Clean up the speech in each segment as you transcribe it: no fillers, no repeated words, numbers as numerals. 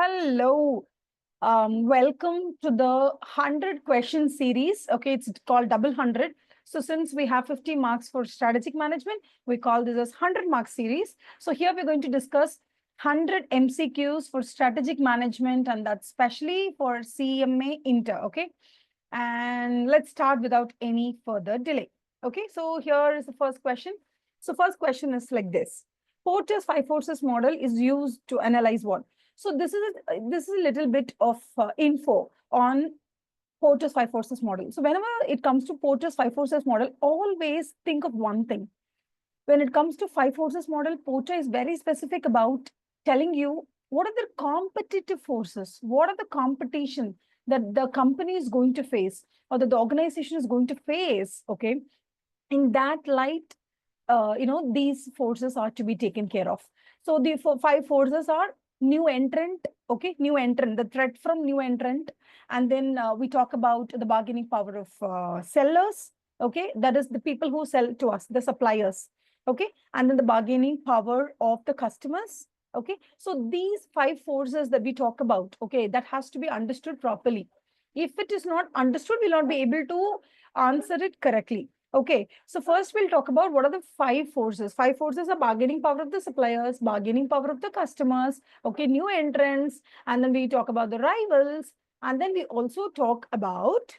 Hello. Welcome to the 100 question series. Okay, it's called double 100. So since we have 50 marks for strategic management, we call this as 100 mark series. So here we're going to discuss 100 MCQs for strategic management, and that's especially for CMA Inter. Okay, and let's start without any further delay. Okay, so here is the first question. So first question is like this. Porter's five forces model is used to analyze what? So this is a little bit of info on Porter's five forces model. So whenever it comes to Porter's five forces model, always think of one thing. When it comes to five forces model, Porter is very specific about telling you what are the competitive forces, what are the competition that the company is going to face or that the organization is going to face. Okay, in that light, these forces are to be taken care of. So the five forces are new entrant, okay, new entrant, the threat from new entrant. And then we talk about the bargaining power of sellers, okay, that is the people who sell to us, the suppliers, okay, and then the bargaining power of the customers, okay. So these five forces that we talk about, okay, that has to be understood properly. If it is not understood, we'll not be able to answer it correctly. Okay, so first we'll talk about what are the five forces. Five forces are bargaining power of the suppliers, bargaining power of the customers, okay, new entrants, and then we talk about the rivals, and then we also talk about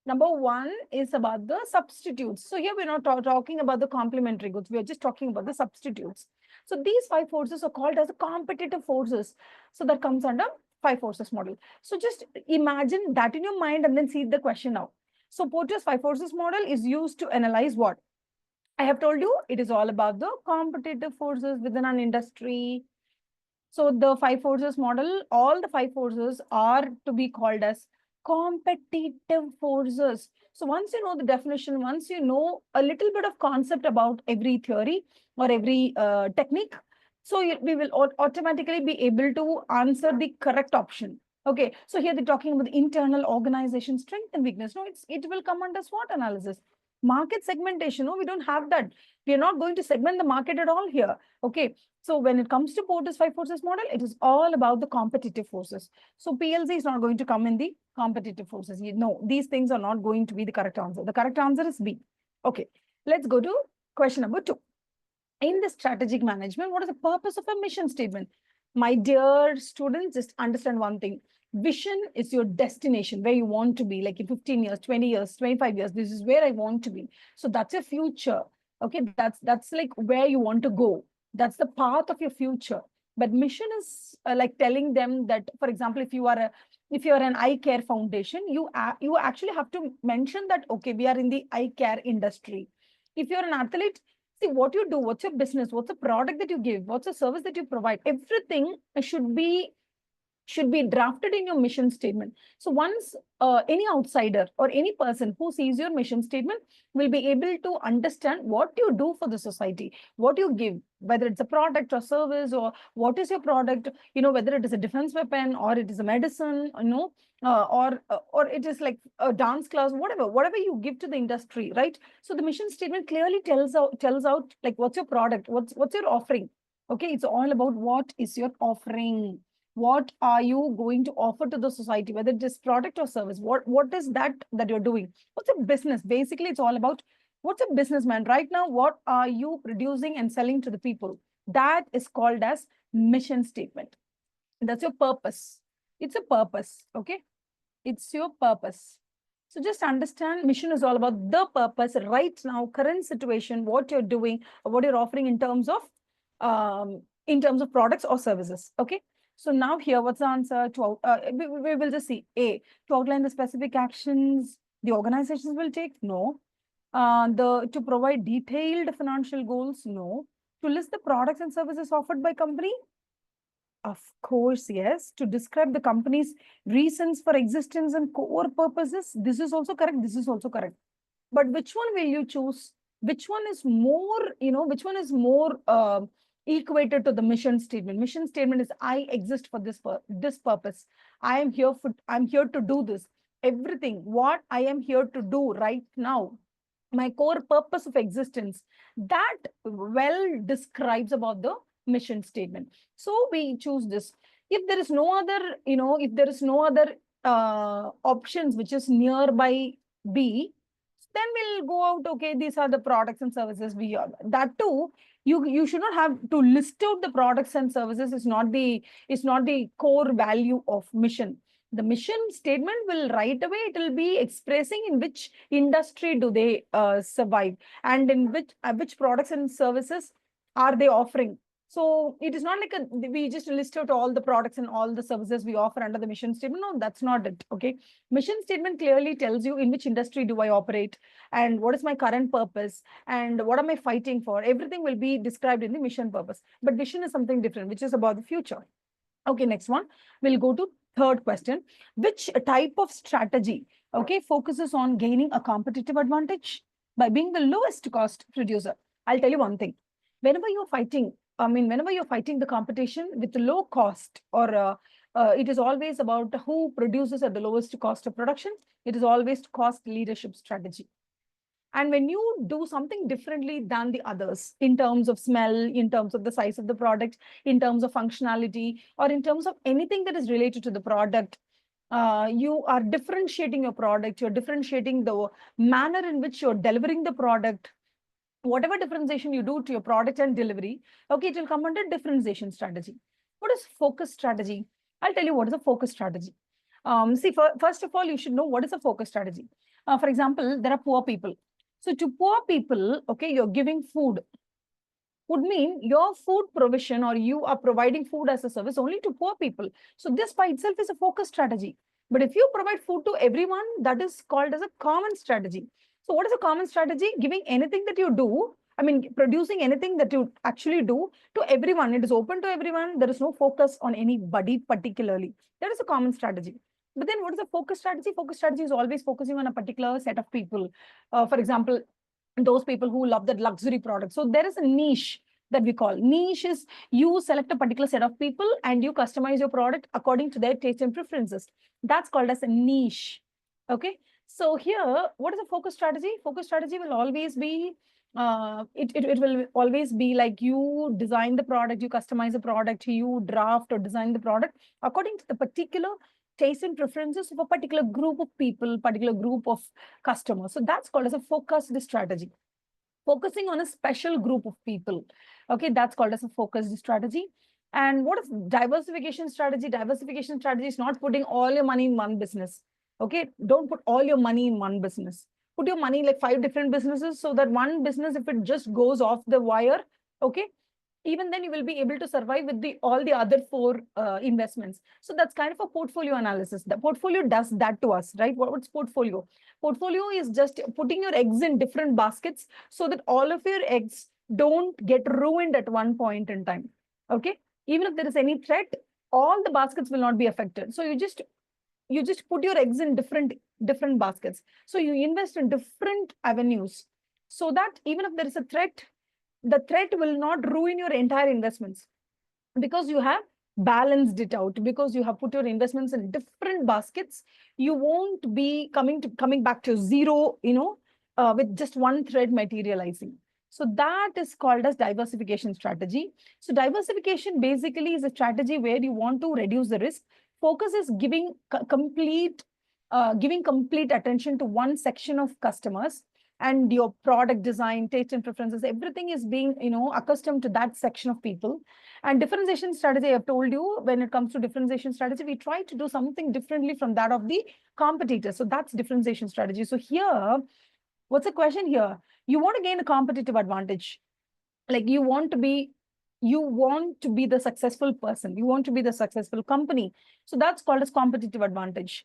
number one is about the substitutes. So here we're not talking about the complementary goods, we are just talking about the substitutes. So these five forces are called as the competitive forces. So that comes under five forces model. So just imagine that in your mind and then see the question now. So Porter's five forces model is used to analyze what? I have told you it is all about the competitive forces within an industry. So the five forces model, all the five forces are to be called as competitive forces. So once you know the definition, once you know a little bit of concept about every theory or every technique, so we will automatically be able to answer the correct option. Okay, so here they're talking about the internal organization strength and weakness. No, it will come under SWOT analysis. Market segmentation, no, we don't have that. We are not going to segment the market at all here. Okay, so when it comes to Porter's five forces model, it is all about the competitive forces. So PLC is not going to come in the competitive forces. No, these things are not going to be the correct answer. The correct answer is B. Okay, let's go to question number 2. In the strategic management, what is the purpose of a mission statement? My dear students, just understand one thing. Vision is your destination, where you want to be, like in 15 years, 20 years, 25 years. This is where I want to be. So that's your future. Okay, that's like where you want to go. That's the path of your future. But mission is like telling them that, for example, if you are an eye care foundation, you actually have to mention that, okay, we are in the eye care industry. If you're an athlete, see what you do, what's your business, what's the product that you give, what's the service that you provide. Everything should be drafted in your mission statement. So once any outsider or any person who sees your mission statement will be able to understand what you do for the society, what you give, whether it's a product or service, or what is your product, whether it is a defense weapon or it is a medicine, or it is like a dance class, whatever you give to the industry, right? So the mission statement clearly tells out like what's your product, what's your offering. Okay, it's all about what is your offering. What are you going to offer to the society, whether it is product or service? What is that you're doing? What's a business? Basically, it's all about what's a businessman right now. What are you producing and selling to the people? That is called as mission statement. That's your purpose. It's a purpose. Okay, it's your purpose. So just understand, mission is all about the purpose right now, current situation, what you're doing, what you're offering in terms of products or services. Okay. So now here, what's the answer? We will just see A, to outline the specific actions the organizations will take. No. To provide detailed financial goals. No. To list the products and services offered by company. Of course, yes. To describe the company's reasons for existence and core purposes. This is also correct. This is also correct. But which one will you choose? Which one is more, equated to the mission statement? Mission statement is I exist for this purpose. I'm here to do this. Everything what I am here to do right now, my core purpose of existence, that well describes about the mission statement. So we choose this. If there is no other, if there is no other options which is nearby B, then we'll go out, okay, these are the products and services we are. That too, you should not have to list out the products and services. Is not the core value of mission. The mission statement will right away, it will be expressing in which industry do they survive, and in which products and services are they offering. So it is not like we just list out all the products and all the services we offer under the mission statement. No, that's not it. Okay. Mission statement clearly tells you in which industry do I operate, and what is my current purpose, and what am I fighting for. Everything will be described in the mission purpose. But vision is something different, which is about the future. Okay, next one. We'll go to third question. Which type of strategy, okay, focuses on gaining a competitive advantage by being the lowest cost producer? I'll tell you one thing. Whenever you're fighting the competition with low cost, or it is always about who produces at the lowest cost of production. It is always cost leadership strategy. And when you do something differently than the others in terms of smell, in terms of the size of the product, in terms of functionality, or in terms of anything that is related to the product, you are differentiating your product, you're differentiating the manner in which you're delivering the product. Whatever differentiation you do to your product and delivery, okay, it will come under differentiation strategy. What is focus strategy? I'll tell you what is a focus strategy. See, first of all, you should know what is a focus strategy. For example, there are poor people. So to poor people, okay, you're giving food. Would mean your food provision, or you are providing food as a service only to poor people. So this by itself is a focus strategy. But if you provide food to everyone, that is called as a common strategy. So what is a common strategy? Giving anything that you do, producing anything that you actually do to everyone. It is open to everyone. There is no focus on anybody particularly. That is a common strategy. But then what is a focus strategy? Focus strategy is always focusing on a particular set of people. For example, those people who love that luxury product. So there is a niche that we call. Niche is you select a particular set of people and you customize your product according to their taste and preferences. That's called as a niche. Okay. So here, what is a focus strategy? Focus strategy will always be, it will always be like you design the product, you customize the product, you draft or design the product according to the particular taste and preferences of a particular group of people, particular group of customers. So that's called as a focused strategy. Focusing on a special group of people. Okay, that's called as a focused strategy. And what is diversification strategy? Diversification strategy is not putting all your money in one business. Okay, don't put all your money in one business. Put your money like 5 different businesses, so that one business, if it just goes off the wire, okay, even then you will be able to survive with all the other 4 investments. So that's kind of a portfolio analysis. The portfolio does that to us, right? What's portfolio? Portfolio is just putting your eggs in different baskets so that all of your eggs don't get ruined at one point in time. Okay. Even if there is any threat, all the baskets will not be affected. So you just put your eggs in different baskets. So you invest in different avenues so that even if there is a threat, the threat will not ruin your entire investments, because you have balanced it out, because you have put your investments in different baskets. You won't be coming back to zero, with just one thread materializing. So that is called as diversification strategy. So diversification basically is a strategy where you want to reduce the risk. Focus is giving complete attention to one section of customers, and your product design, taste and preferences, everything is being, accustomed to that section of people. And differentiation strategy, I have told you, when it comes to differentiation strategy, we try to do something differently from that of the competitor. So that's differentiation strategy. So here, what's the question here? You want to gain a competitive advantage. Like you want to be the successful person. You want to be the successful company. So that's called as competitive advantage.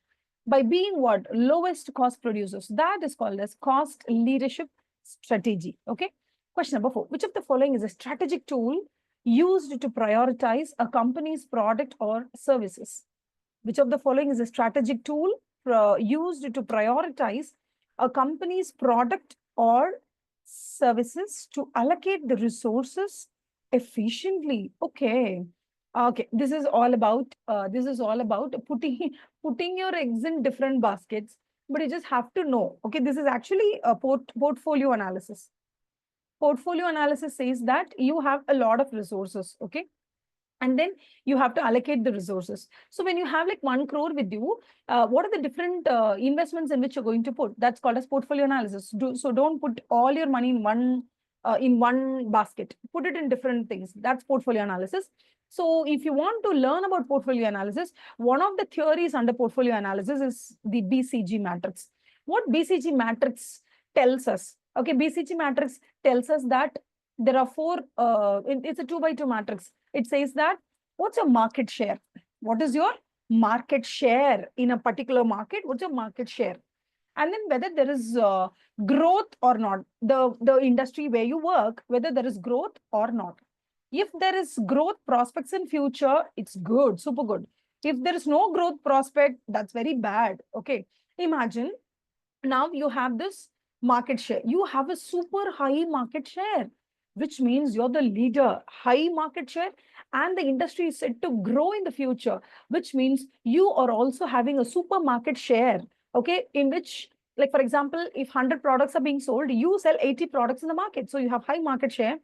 By being what? Lowest cost producers. That is called as cost leadership strategy. Okay. Question number 4. Which of the following is a strategic tool used to prioritize a company's product or services? Which of the following is a strategic tool used to prioritize a company's product or services to allocate the resources efficiently? Okay. Okay, this is all about putting your eggs in different baskets, but you just have to know. Okay, this is actually a portfolio analysis. Portfolio analysis says that you have a lot of resources, okay? And then you have to allocate the resources. So when you have like 1 crore with you, what are the different investments in which you're going to put? That's called as portfolio analysis. So don't put all your money in one basket. Put it in different things. That's portfolio analysis. So if you want to learn about portfolio analysis, one of the theories under portfolio analysis is the BCG matrix. What BCG matrix tells us? Okay, BCG matrix tells us that there are 4, it's a 2x2 matrix. It says that what's your market share? What is your market share in a particular market? What's your market share? And then whether there is growth or not, the industry where you work, whether there is growth or not. If there is growth prospects in future, it's good, super good. If there is no growth prospect, that's very bad. Okay, imagine now you have this market share. You have a super high market share, which means you're the leader, high market share, and the industry is set to grow in the future, which means you are also having a super market share, okay, in which, like, for example, if 100 products are being sold, you sell 80 products in the market. So you have high market share,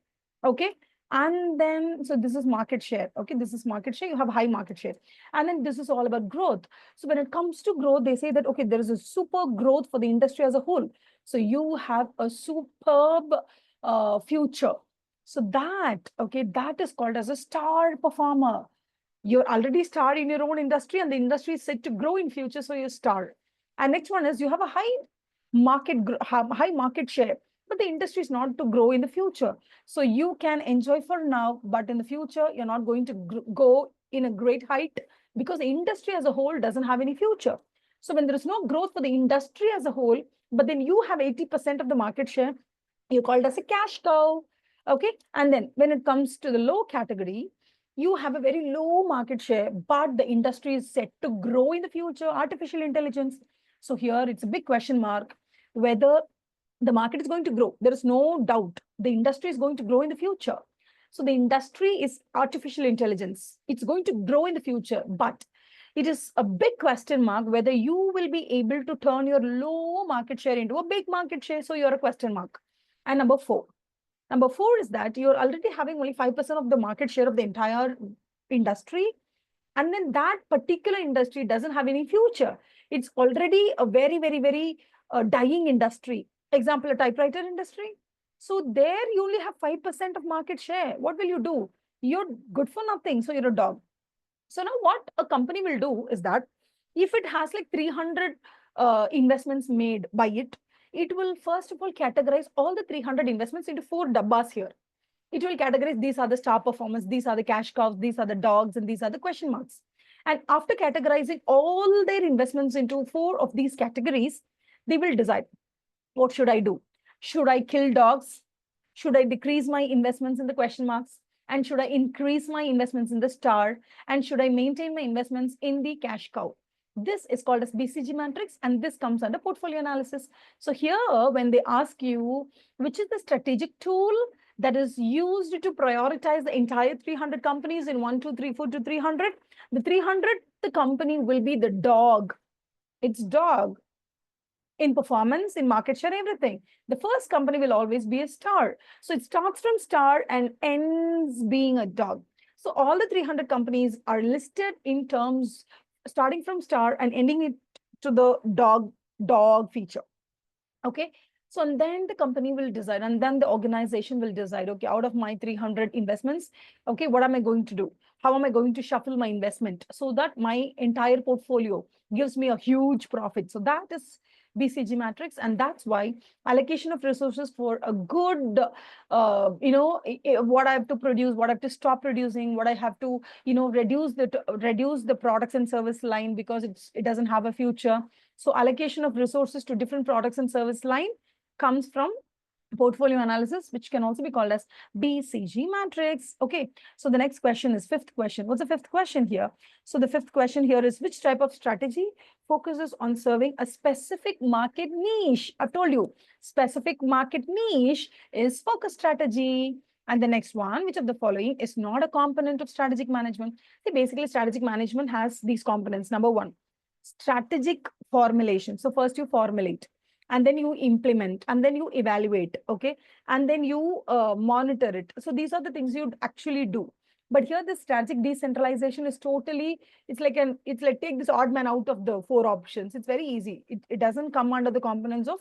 okay? And then, so this is market share, okay? This is market share, you have high market share. And then this is all about growth. So when it comes to growth, they say that, okay, there is a super growth for the industry as a whole. So you have a superb future. So that, okay, that is called as a star performer. You're already star in your own industry and the industry is set to grow in future. So you're star. And next one is you have a high market share, but the industry is not to grow in the future. So you can enjoy for now, but in the future, you're not going to go in a great height because the industry as a whole doesn't have any future. So when there is no growth for the industry as a whole, but then you have 80% of the market share, you call it as a cash cow. Okay. And then when it comes to the low category, you have a very low market share, but the industry is set to grow in the future, artificial intelligence. So here it's a big question mark whether the market is going to grow. There is no doubt the industry is going to grow in the future. So the industry is artificial intelligence. It's going to grow in the future, but it is a big question mark whether you will be able to turn your low market share into a big market share. So you're a question mark. And number 4. Number 4 is that you're already having only 5% of the market share of the entire industry. And then that particular industry doesn't have any future. It's already a very, very, very dying industry. Example, a typewriter industry. So there you only have 5% of market share. What will you do? You're good for nothing. So you're a dog. So now what a company will do is that if it has like 300 investments made by it, it will first of all categorize all the 300 investments into 4 dabbas here. It will categorize these are the star performers, these are the cash cows, these are the dogs, and these are the question marks. And after categorizing all their investments into 4 of these categories, they will decide, what should I do? Should I kill dogs? Should I decrease my investments in the question marks? And should I increase my investments in the star? And should I maintain my investments in the cash cow? This is called as BCG matrix, and this comes under portfolio analysis. So here, when they ask you, which is the strategic tool that is used to prioritize the entire 300 companies in 1, 2, 3, 4 to 300, the 300, the company will be the dog. It's dog. In performance, in market share, everything. The first company will always be a star. So it starts from star and ends being a dog. So all the 300 companies are listed in terms starting from star and ending it to the dog feature. Okay. So and then the company will decide, and then the organization will decide, okay, out of my 300 investments, okay, what am I going to do? How am I going to shuffle my investment so that my entire portfolio gives me a huge profit? So that is BCG matrix, and that's why allocation of resources for a good, what I have to produce, what I have to stop producing, what I have to, reduce the products and service line because it doesn't have a future. So allocation of resources to different products and service line comes from portfolio analysis, which can also be called as BCG matrix. Okay, so the next question is 5th question. What's the 5th question here? So the 5th question here is, which type of strategy focuses on serving a specific market niche? I've told you, specific market niche is focus strategy. And the next one, which of the following is not a component of strategic management? See, basically, strategic management has these components. Number 1, strategic formulation. So first you formulate. and then you implement, and then you evaluate, okay, and then you monitor it. So these are the things you'd actually do. But here the strategic decentralization is totally, it's like take this odd man out of the four options. It's very easy. It doesn't come under the components of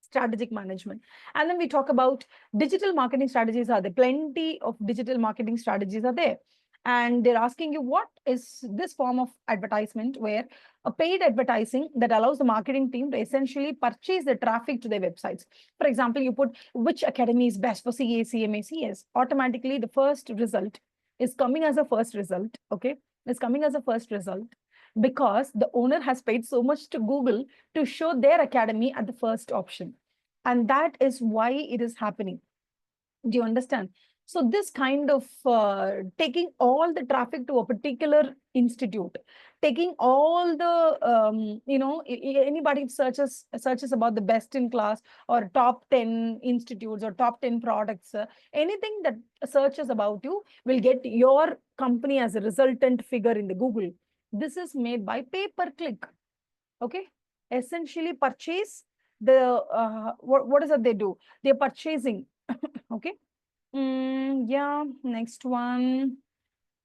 strategic management. And then we talk about digital marketing strategies. Are there? Plenty of digital marketing strategies are there. And they're asking you, what is this form of advertisement where a paid advertising that allows the marketing team to essentially purchase the traffic to their websites. For example, you put which academy is best for CA, CMA, CS. Automatically, the first result is coming as a first result, okay? Is coming as a first result because the owner has paid so much to Google to show their academy at the first option. And that is why it is happening. Do you understand? So this kind of taking all the traffic to a particular institute, taking all the, anybody searches about the best in class or top 10 institutes or top 10 products, anything that searches about you will get your company as a resultant figure in the Google. This is made by pay-per-click, okay? Essentially purchase the, what is it they do? They're purchasing, okay? Yeah, next one.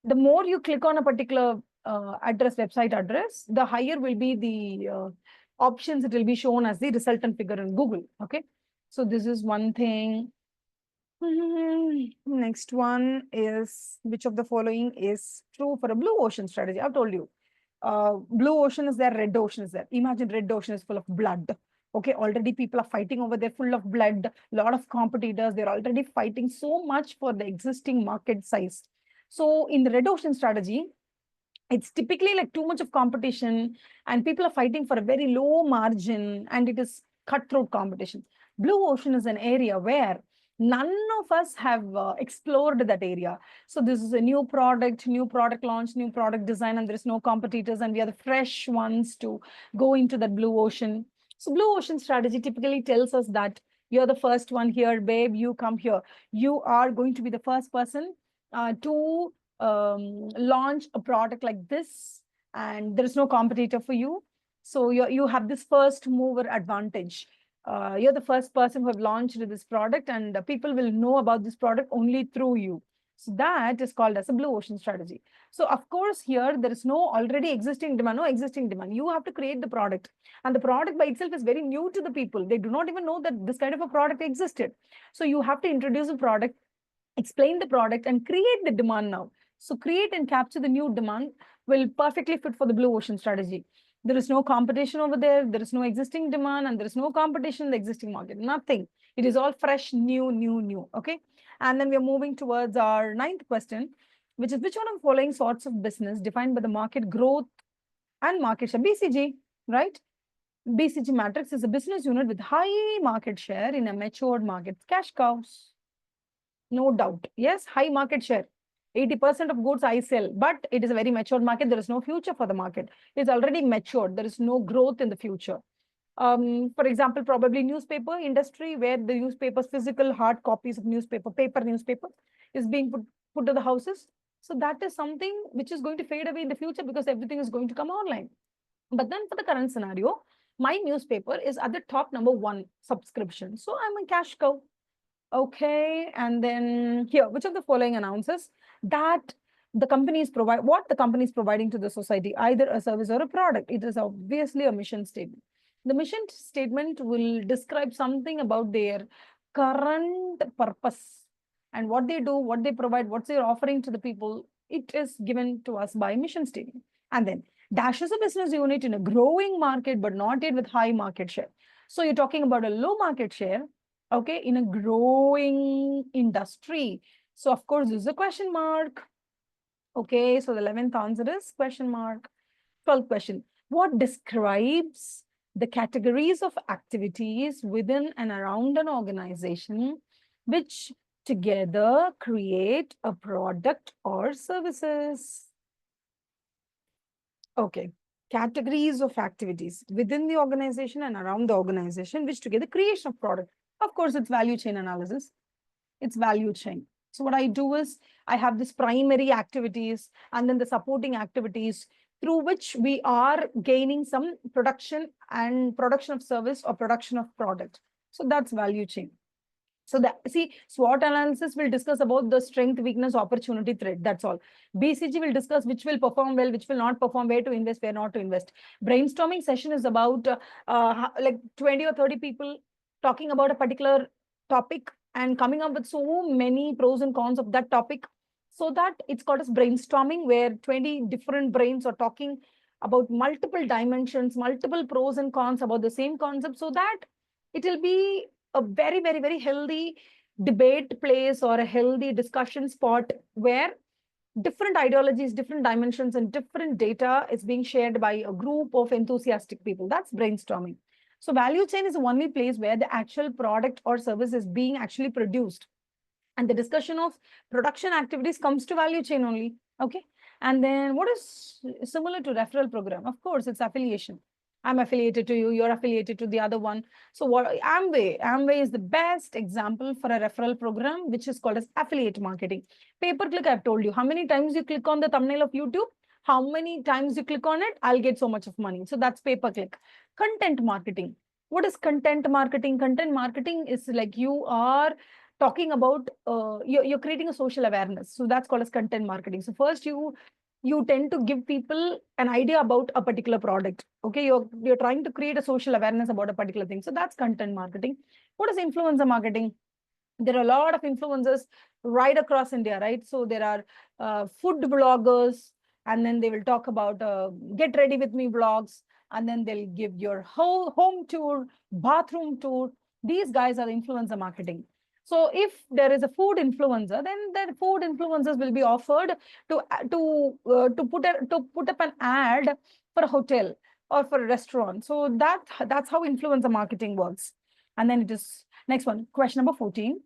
The more you click on a particular website address, the higher will be the options it will be shown as the resultant figure in Google, okay? So this is one thing. Next one is, which of the following is true for a blue ocean strategy? I've told you. Blue ocean is there, red ocean is there. Imagine red ocean is full of blood. Okay, already people are fighting over there, full of blood, a lot of competitors. They're already fighting so much for the existing market size. So in the red ocean strategy, it's typically like too much of competition and people are fighting for a very low margin and it is cutthroat competition. Blue ocean is an area where none of us have explored that area. So this is a new product launch, new product design, and there's no competitors and we are the fresh ones to go into that blue ocean. So blue ocean strategy typically tells us that you're the first one here, babe, you come here. You are going to be the first person to launch a product like this, and there is no competitor for you. So you have this first mover advantage. You're the first person who have launched this product, and people will know about this product only through you. So that is called as a blue ocean strategy. So of course, here there is no already existing demand, no existing demand. You have to create the product, and the product by itself is very new to the people. They do not even know that this kind of a product existed. So you have to introduce a product, explain the product, and create the demand now. So create and capture the new demand will perfectly fit for the blue ocean strategy. There is no competition over there. There is no existing demand and there is no competition in the existing market. Nothing. It is all fresh, new. Okay. And then we are moving towards our 9th question, which is which one of the following sorts of business defined by the market growth and market share? BCG, right? BCG matrix is a business unit with high market share in a matured market. Cash cows. No doubt. Yes, high market share. 80% of goods I sell, but it is a very matured market. There is no future for the market. It's already matured. There is no growth in the future. For example, probably newspaper industry where the newspapers, physical hard copies of paper newspaper is being put to the houses. So that is something which is going to fade away in the future because everything is going to come online. But then for the current scenario, my newspaper is at the top number 1 subscription. So I'm a cash cow. Okay, and then here, which of the following announces that the company is what the company is providing to the society, either a service or a product? It is obviously a mission statement. The mission statement will describe something about their current purpose and what they do, what they provide, what they're offering to the people. It is given to us by mission statement. And then dash is a business unit in a growing market, but not yet with high market share. So you're talking about a low market share, okay, in a growing industry. So of course, this is a question mark. Okay, so the 11th answer is question mark. 12th question. What describes the categories of activities within and around an organization which together create a product or services? Okay, categories of activities within the organization and around the organization which together creation of product. Of course, it's value chain analysis. It's value chain. So what I do is I have this primary activities and then the supporting activities through which we are gaining some production of service or production of product. So that's value chain. So SWOT analysis will discuss about the strength, weakness, opportunity, threat. That's all. BCG will discuss which will perform well, which will not perform, where to invest, where not to invest. Brainstorming session is about like 20 or 30 people talking about a particular topic and coming up with so many pros and cons of that topic. So that it's called as brainstorming, where 20 different brains are talking about multiple dimensions, multiple pros and cons about the same concept, so that it will be a very, very, very healthy debate place or a healthy discussion spot where different ideologies, different dimensions, and different data is being shared by a group of enthusiastic people. That's brainstorming. So value chain is the only place where the actual product or service is being actually produced. And the discussion of production activities comes to value chain only. Okay. And then what is similar to referral program? Of course, it's affiliation. I'm affiliated to you, you're affiliated to the other one. So what Amway is the best example for a referral program, which is called as affiliate marketing. Pay-per-click, I've told you. How many times you click on the thumbnail of YouTube, how many times you click on it, I'll get so much of money. So that's pay-per-click. Content marketing. What is content marketing? Content marketing is like you are talking about, you're creating a social awareness. So that's called as content marketing. So first you tend to give people an idea about a particular product. Okay, you're trying to create a social awareness about a particular thing. So that's content marketing. What is influencer marketing? There are a lot of influencers right across India, right? So there are food bloggers, and then they will talk about get ready with me vlogs, and then they'll give your whole home tour, bathroom tour. These guys are influencer marketing. So if there is a food influencer, then the food influencers will be offered to put up an ad for a hotel or for a restaurant. So that's how influencer marketing works. And then it is next one, question number 14.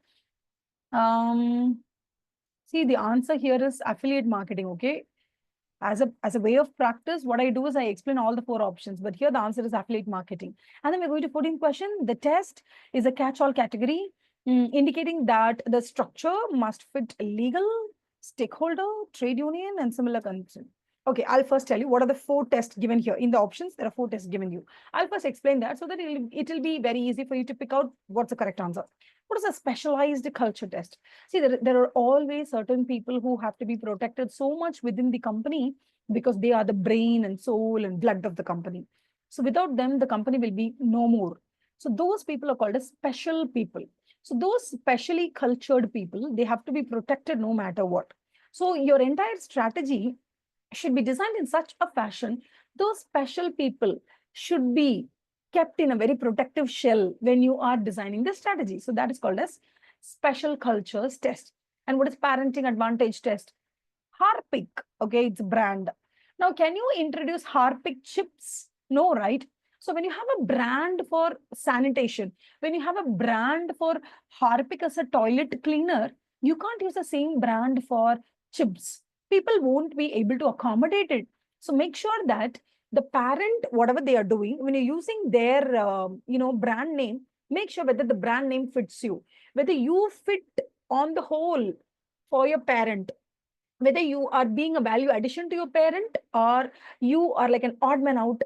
See, the answer here is affiliate marketing. Okay. As a way of practice, what I do is I explain all the 4 options, but here the answer is affiliate marketing. And then we're going to 14th question. The test is a catch-all category, indicating that the structure must fit legal, stakeholder, trade union, and similar concern. Okay, I'll first tell you what are the 4 tests given here. In the options, there are 4 tests given you. I'll first explain that so that it'll be very easy for you to pick out what's the correct answer. What is a specialized culture test? See, there are always certain people who have to be protected so much within the company because they are the brain and soul and blood of the company. So without them, the company will be no more. So those people are called as special people. So those specially cultured people, they have to be protected no matter what. So your entire strategy should be designed in such a fashion, those special people should be kept in a very protective shell when you are designing the strategy. So that is called as special cultures test. And what is parenting advantage test? Harpic, okay, it's a brand. Now, can you introduce Harpic chips? No, right? So when you have a brand for sanitation, when you have a brand for Harpic as a toilet cleaner, you can't use the same brand for chips. People won't be able to accommodate it. So make sure that the parent, whatever they are doing, when you're using their brand name, make sure whether the brand name fits you, whether you fit on the whole for your parent, whether you are being a value addition to your parent or you are like an odd man out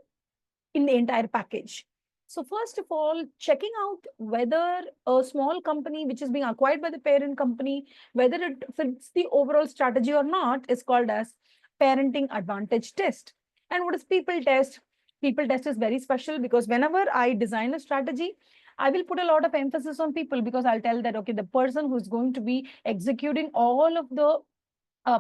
in the entire package. So first of all, checking out whether a small company which is being acquired by the parent company, whether it fits the overall strategy or not, is called as parenting advantage test. And what is people test? People test is very special because whenever I design a strategy, I will put a lot of emphasis on people because I'll tell that, okay, the person who's going to be executing all of the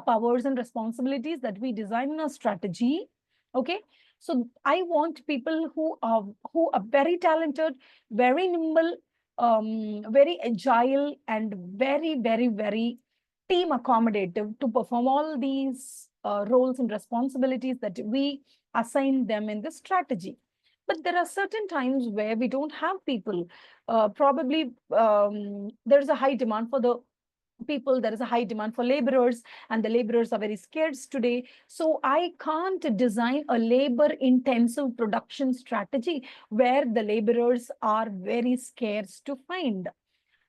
powers and responsibilities that we design in a strategy, okay? So I want people who are very talented, very nimble, very agile, and very, very, very team accommodative to perform all these roles and responsibilities that we assign them in the strategy. But there are certain times where we don't have people. Probably there's a high demand for the people, there is a high demand for laborers, and the laborers are very scarce today. So I can't design a labor intensive production strategy where the laborers are very scarce to find.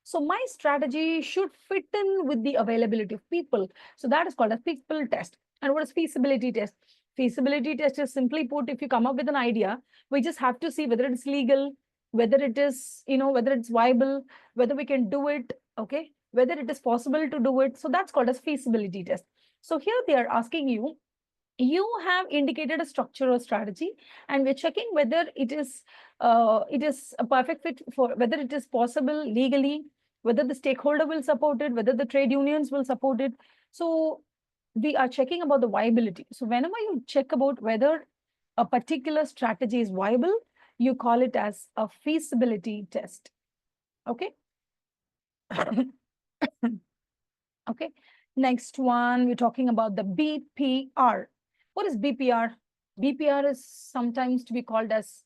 So my strategy should fit in with the availability of people. So that is called a people test. And what is feasibility test? Feasibility test is simply put, if you come up with an idea, we just have to see whether it's legal, whether it is, whether it's viable, whether we can do it, okay, whether it is possible to do it. So that's called as feasibility test. So here they are asking you, you have indicated a structure or strategy, and we're checking whether it is a perfect fit, for whether it is possible legally, whether the stakeholder will support it, whether the trade unions will support it. So we are checking about the viability. So whenever you check about whether a particular strategy is viable, you call it as a feasibility test. Okay. Okay. Next one, we're talking about the BPR. What is BPR? BPR is sometimes to be called as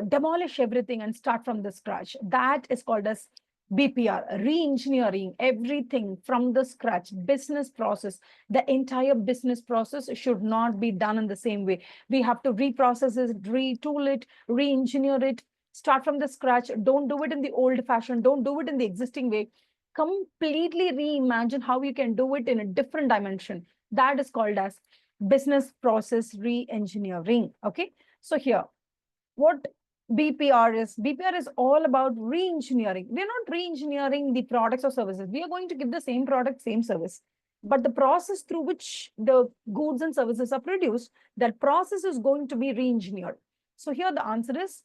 demolish everything and start from the scratch. That is called as BPR, re-engineering everything from the scratch. Business process, the entire business process should not be done in the same way. We have to reprocess it, retool it, re-engineer it, start from the scratch. Don't do it in the old fashion. Don't do it in the existing way. Completely reimagine how you can do it in a different dimension. That is called as business process re-engineering. Okay. So here, what BPR is all about re-engineering. We're not re-engineering the products or services. We are going to give the same product, same service. But the process through which the goods and services are produced, that process is going to be re-engineered. So here the answer is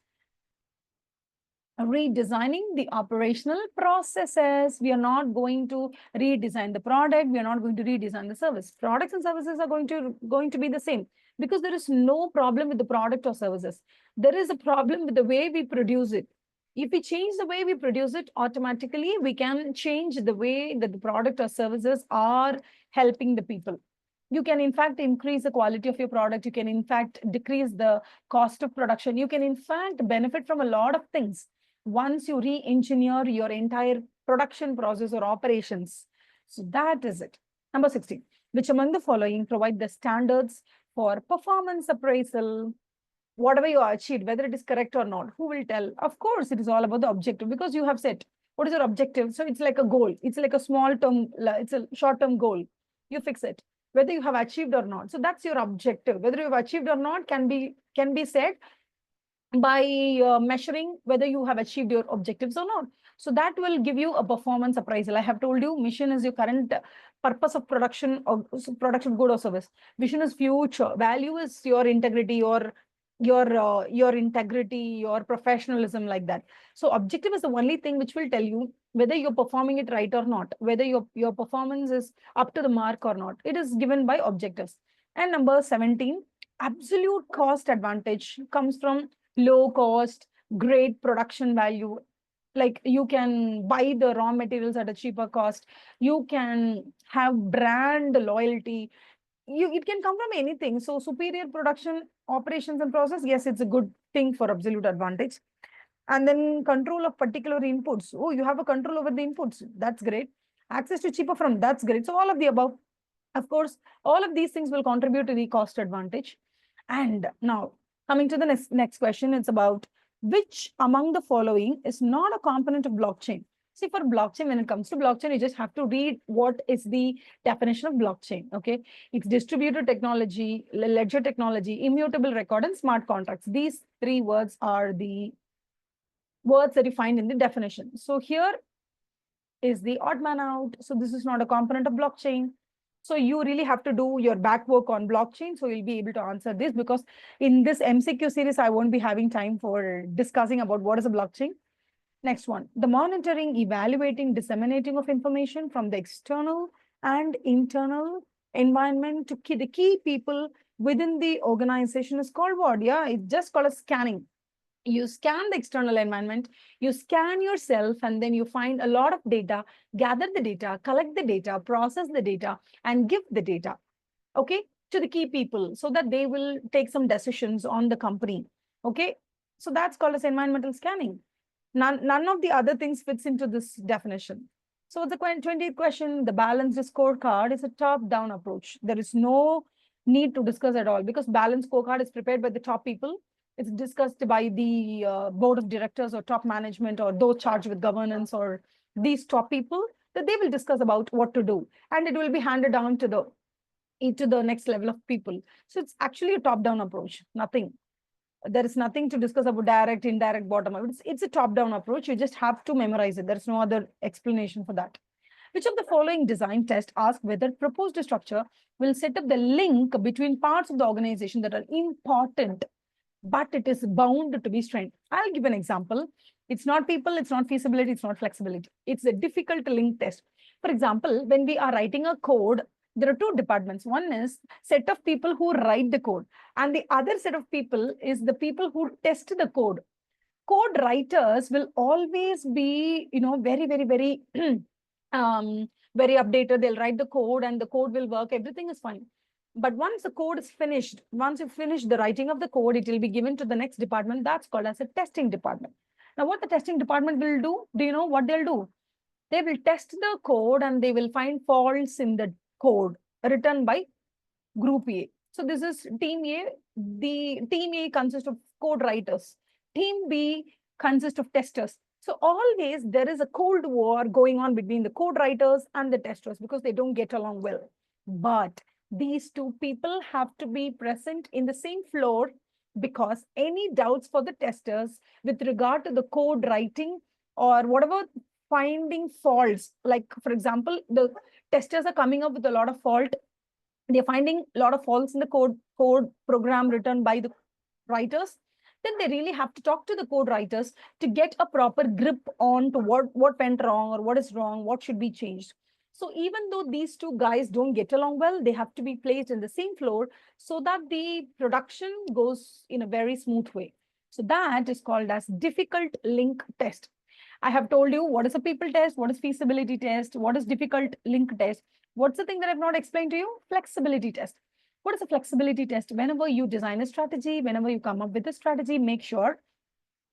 redesigning the operational processes. We are not going to redesign the product. We are not going to redesign the service. Products and services are going to be the same, because there is no problem with the product or services. There is a problem with the way we produce it. If we change the way we produce it, automatically we can change the way that the product or services are helping the people. You can, in fact, increase the quality of your product. You can, in fact, decrease the cost of production. You can, in fact, benefit from a lot of things once you re-engineer your entire production process or operations. So that is it. Number 16, which among the following provide the standards for performance appraisal? Whatever you achieved, whether it is correct or not, who will tell? Of course, it is all about the objective, because you have set what is your objective. So it's like a goal. It's like a small term, it's a short-term goal. You fix it, whether you have achieved or not. So that's your objective. Whether you've achieved or not can be said by measuring whether you have achieved your objectives or not. So that will give you a performance appraisal. I have told you, mission is your current purpose of production or production good or service. Vision is future. Value is your integrity, your integrity, your professionalism, like that. So objective is the only thing which will tell you whether you're performing it right or not, whether your performance is up to the mark or not. It is given by objectives. And number 17, absolute cost advantage comes from low cost, great production value. Like you can buy the raw materials at a cheaper cost. You can have brand loyalty. It can come from anything. So superior production, operations and process, yes, it's a good thing for absolute advantage. And then control of particular inputs. Oh, you have a control over the inputs. That's great. Access to cheaper from, that's great. So all of the above. Of course, all of these things will contribute to the cost advantage. And now, coming to the next question, it's about which among the following is not a component of blockchain? See, for blockchain, when it comes to blockchain, you just have to read what is the definition of blockchain, okay? It's distributed technology, ledger technology, immutable record, and smart contracts. These three words are the words that you find in the definition. So here is the odd man out. So this is not a component of blockchain. So you really have to do your back work on blockchain. So you'll be able to answer this, because in this MCQ series, I won't be having time for discussing about what is a blockchain. Next one, the monitoring, evaluating, disseminating of information from the external and internal environment to the key people within the organization is called what? Yeah, it's just called a scanning. You scan the external environment, you scan yourself, and then you find a lot of data, gather the data, collect the data, process the data, and give the data, okay, to the key people so that they will take some decisions on the company, okay? So that's called as environmental scanning. None of the other things fits into this definition. So the 20th question, the balanced scorecard is a top-down approach. There is no need to discuss at all, because balanced scorecard is prepared by the top people. It's discussed by the board of directors or top management or those charged with governance or these top people, that they will discuss about what to do. And it will be handed down to the into the next level of people. So it's actually a top-down approach. There is nothing to discuss about direct, indirect, bottom up. It's a top-down approach. You just have to memorize it. There's no other explanation for that. Which of the following design tests ask whether proposed structure will set up the link between parts of the organization that are important, but it is bound to be strained? I'll give an example. It's not people, it's not feasibility, it's not flexibility. It's a difficult link test. For example, when we are writing a code, there are two departments. One is set of people who write the code, and the other set of people is the people who test the code. Code writers will always be, very, very, very, very updated. They'll write the code and the code will work. Everything is fine. But once the code is finished, once you finish the writing of the code, it will be given to the next department. That's called as a testing department. Now, what the testing department will do you know what they'll do? They will test the code and they will find faults in the code written by Group A. So this is Team A. The Team A consists of code writers. Team B consists of testers. So always there is a cold war going on between the code writers and the testers because they don't get along well. But these two people have to be present in the same floor, because any doubts for the testers with regard to the code writing or whatever finding faults, like for example, the testers are coming up with a lot of fault. They're finding a lot of faults in the code program written by the writers. Then they really have to talk to the code writers to get a proper grip on to what went wrong or what is wrong, what should be changed. So even though these two guys don't get along well, they have to be placed in the same floor so that the production goes in a very smooth way. So that is called as difficult link test. I have told you what is a people test, what is feasibility test, what is difficult link test. What's the thing that I've not explained to you? Flexibility test. What is a flexibility test? Whenever you design a strategy, whenever you come up with a strategy, make sure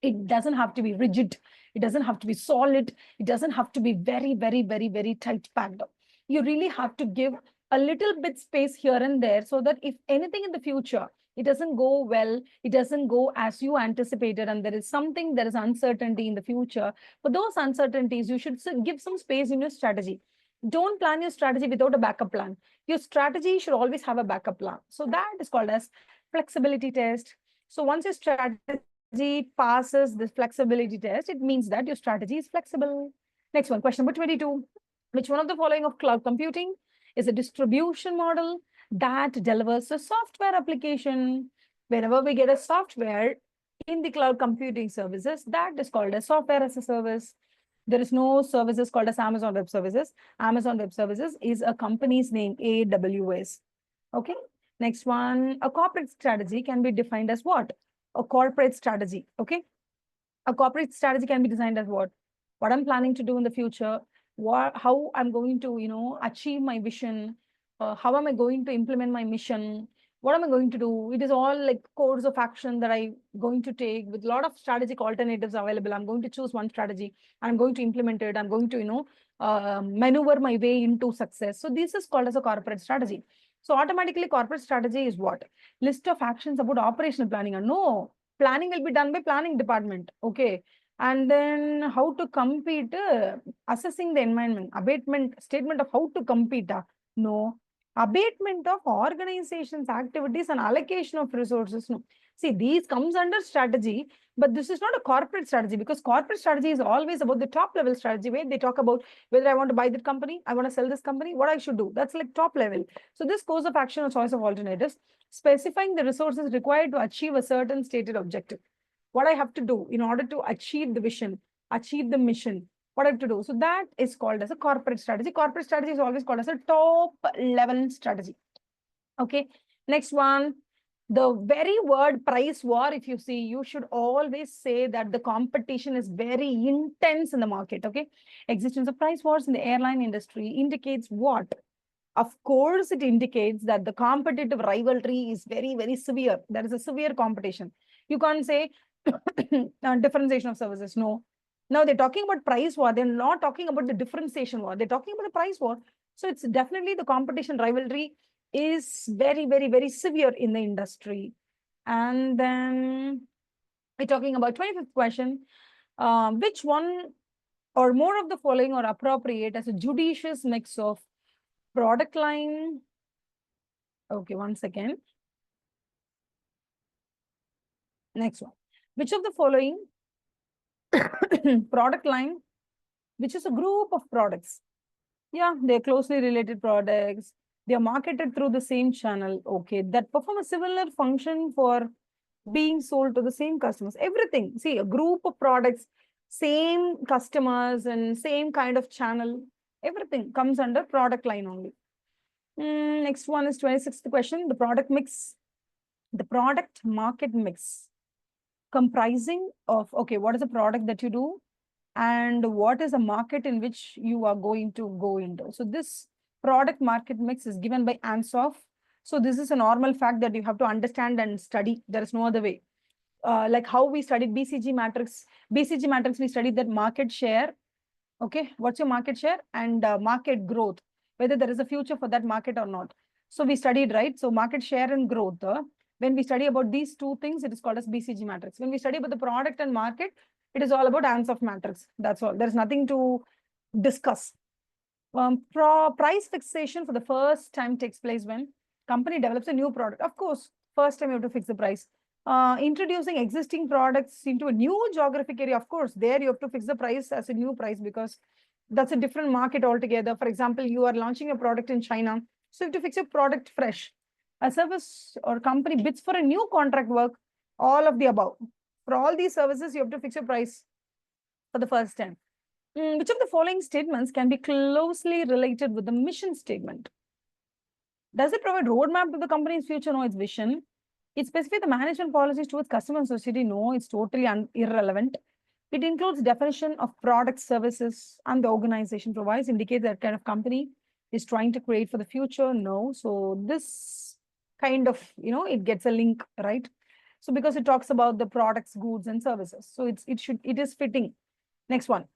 it doesn't have to be rigid. It doesn't have to be solid. It doesn't have to be very, very, very, very tight packed up. You really have to give a little bit space here and there so that if anything in the future, it doesn't go well, it doesn't go as you anticipated, and there is uncertainty in the future. For those uncertainties, you should give some space in your strategy. Don't plan your strategy without a backup plan. Your strategy should always have a backup plan. So that is called as flexibility test. So once your strategy passes this flexibility test, it means that your strategy is flexible. Next one, question number 22. Which one of the following of cloud computing is a distribution model that delivers a software application? Whenever we get a software in the cloud computing services, that is called as software as a service. There is no services called as Amazon Web Services. Amazon Web Services is a company's name, AWS. Okay. Next one, a corporate strategy can be defined as what? A corporate strategy. Okay. A corporate strategy can be designed as what? What I'm planning to do in the future, how I'm going to, achieve my vision, how am I going to implement my mission, what am I going to do? It is all like course of action that I'm going to take with a lot of strategic alternatives available. I'm going to choose one strategy. I'm going to implement it. I'm going to, maneuver my way into success. So this is called as a corporate strategy. So automatically corporate strategy is what? List of actions about operational planning. And no, planning will be done by planning department. Okay. And then how to compete, assessing the environment, abatement, statement of how to compete. No, abatement of organizations' activities and allocation of resources. No. See, these comes under strategy, but this is not a corporate strategy, because corporate strategy is always about the top level strategy where they talk about whether I want to buy that company, I want to sell this company, what I should do. That's like top level. So this course of action or choice of alternatives, specifying the resources required to achieve a certain stated objective. What I have to do in order to achieve the vision, achieve the mission, what I have to do. So that is called as a corporate strategy. Corporate strategy is always called as a top level strategy. Okay. Next one, the very word price war, if you see, you should always say that the competition is very intense in the market. Okay. Existence of price wars in the airline industry indicates what? Of course, it indicates that the competitive rivalry is very, very severe. There is a severe competition. You can't say differentiation of services. No. Now they're talking about price war. They're not talking about the differentiation war. They're talking about the price war. So it's definitely the competition rivalry is very, very, very severe in the industry. And then we're talking about 25th question. Which one or more of the following are appropriate as a judicious mix of product line, Okay, 1 second. Next one. Which of the following product line, which is a group of products? Yeah, they're closely related products. They are marketed through the same channel. Okay, that perform a similar function for being sold to the same customers. Everything. See, a group of products, same customers and same kind of channel. Everything comes under product line only. Next one is 26th question. The product mix. The product market mix comprising of, okay, what is the product that you do and what is the market in which you are going to go into. So this product market mix is given by Ansoff. So this is a normal fact that you have to understand and study. There is no other way. Like how we studied BCG matrix. BCG matrix, we studied that market share. Okay, what's your market share and market growth, whether there is a future for that market or not. So we studied, right? So market share and growth. When we study about these two things, it is called as BCG matrix. When we study about the product and market, it is all about Ansoff matrix. That's all. There's nothing to discuss. Price fixation for the first time takes place when company develops a new product. Of course, first time you have to fix the price. Introducing existing products into a new geographic area, of course, there you have to fix the price as a new price because that's a different market altogether. For example, you are launching a product in China, so you have to fix your product fresh. A service or company bids for a new contract work, all of the above. For all these services, you have to fix your price for the first time. Which of the following statements can be closely related with the mission statement? Does it provide roadmap to the company's future? No, it's vision. It specifies the management policies towards customer and society. No, it's totally irrelevant. It includes definition of product, services, and the organization provides, indicates that kind of company is trying to create for the future. No, so this kind of, it gets a link, right? So because it talks about the products, goods, and services, so it is fitting. Next one.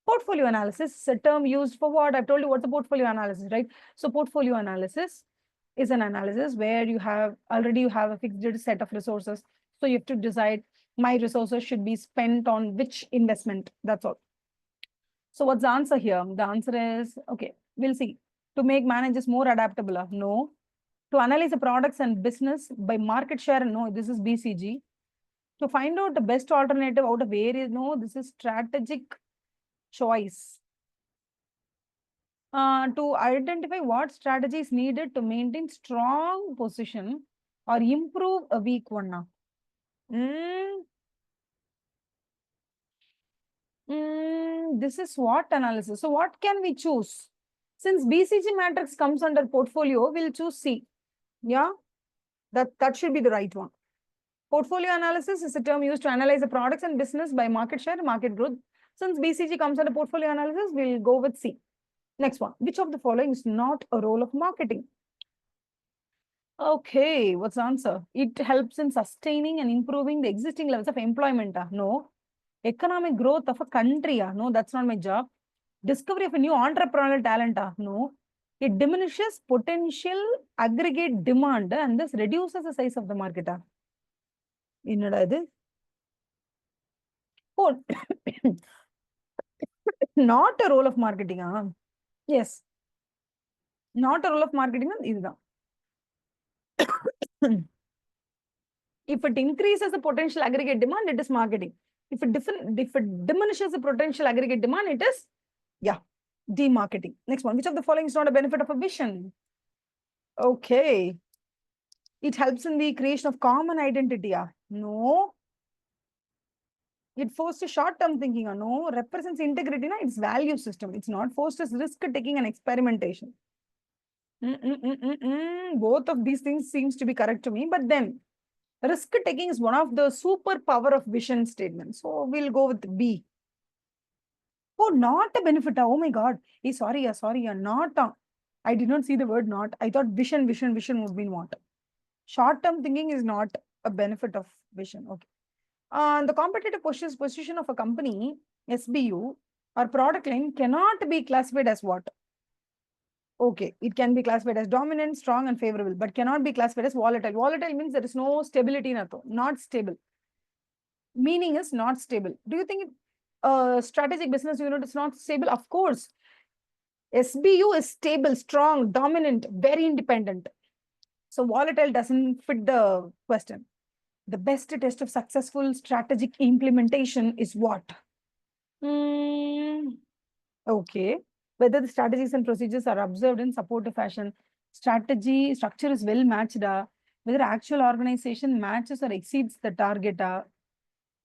Portfolio analysis is a term used for what? I've told you what's a portfolio analysis, right? So portfolio analysis is an analysis where you have a fixed set of resources. So you have to decide my resources should be spent on which investment. That's all. So what's the answer here? The answer is, okay, we'll see. To make managers more adaptable? No. To analyze the products and business by market share? No, this is BCG. To find out the best alternative out of various? No, this is strategic choice. To identify what strategy is needed to maintain strong position or improve a weak one now. This is what analysis. So what can we choose? Since BCG matrix comes under portfolio, we'll choose C. Yeah, that should be the right one. Portfolio analysis is a term used to analyze the products and business by market share and market growth. Since BCG comes under portfolio analysis, we'll go with C. Next one. Which of the following is not a role of marketing? Okay, what's the answer? It helps in sustaining and improving the existing levels of employment. No. Economic growth of a country. No, that's not my job. Discovery of a new entrepreneurial talent. No. It diminishes potential aggregate demand and thus reduces the size of the market. Oh, not a role of marketing. Yes. Not a role of marketing. If it increases the potential aggregate demand, it is marketing. If it diminishes the potential aggregate demand, it is, demarketing. Next one. Which of the following is not a benefit of a vision? Okay. It helps in the creation of common identity. No. It fosters short-term thinking. No. Represents integrity. It's value system. It's not fosters risk-taking and experimentation. Both of these things seems to be correct to me, but then risk-taking is one of the superpower of vision statements. So we'll go with B. Oh, not a benefit. Oh my God. Hey, sorry, not. I did not see the word not. I thought vision would mean what? Short-term thinking is not a benefit of vision. Okay. The competitive position of a company, SBU, or product line cannot be classified as what? Okay, it can be classified as dominant, strong, and favorable, but cannot be classified as volatile. Volatile means there is no stability in it, not stable. Meaning is not stable. Do you think strategic business unit is not stable? Of course. SBU is stable, strong, dominant, very independent. So volatile doesn't fit the question. The best test of successful strategic implementation is what? Okay. Whether the strategies and procedures are observed in supportive fashion. Strategy structure is well matched. Whether actual organization matches or exceeds the target.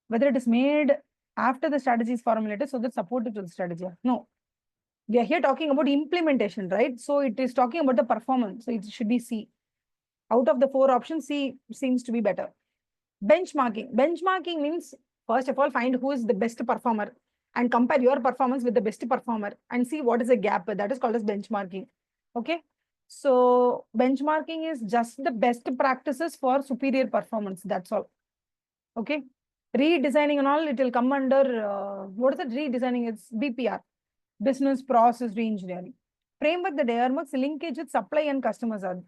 Whether it is made after the strategy is formulated so that supportive to the strategy. No. We are here talking about implementation, right? So it is talking about the performance. So it should be C. Out of the 4 options, C seems to be better. Benchmarking. Benchmarking means, first of all, find who is the best performer and compare your performance with the best performer and see what is the gap. That is called as benchmarking. Okay. So benchmarking is just the best practices for superior performance. That's all. Okay. Redesigning and all, it will come under, what is it? Redesigning, it's BPR. Business Process Reengineering. Framework that earmarks linkage with supply and customers are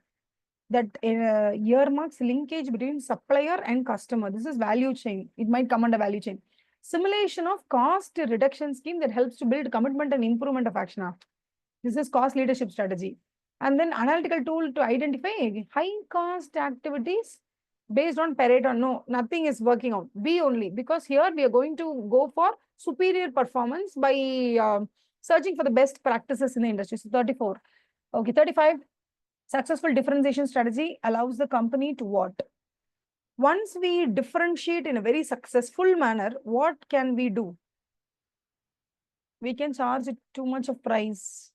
that earmarks linkage between supplier and customer. This is value chain. It might come under value chain. Simulation of cost reduction scheme that helps to build commitment and improvement of action. This is cost leadership strategy. And then analytical tool to identify high cost activities based on Pareto. No, nothing is working out. B only, because here we are going to go for superior performance by searching for the best practices in the industry. So 34. Okay, 35. Successful differentiation strategy allows the company to what? Once we differentiate in a very successful manner, what can we do? We can charge it too much of price.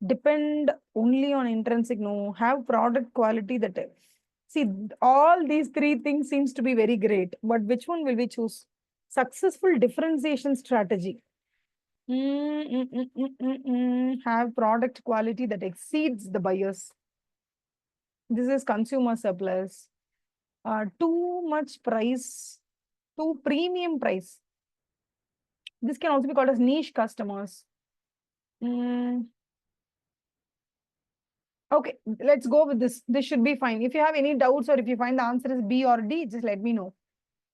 Depend only on intrinsic, no. Have product quality that. See, all these 3 things seems to be very great, but which one will we choose? Successful differentiation strategy. Have product quality that exceeds the buyers. This is consumer surplus. Too much price, too premium price. This can also be called as niche customers. Okay, let's go with this. This should be fine. If you have any doubts or if you find the answer is B or D, just let me know.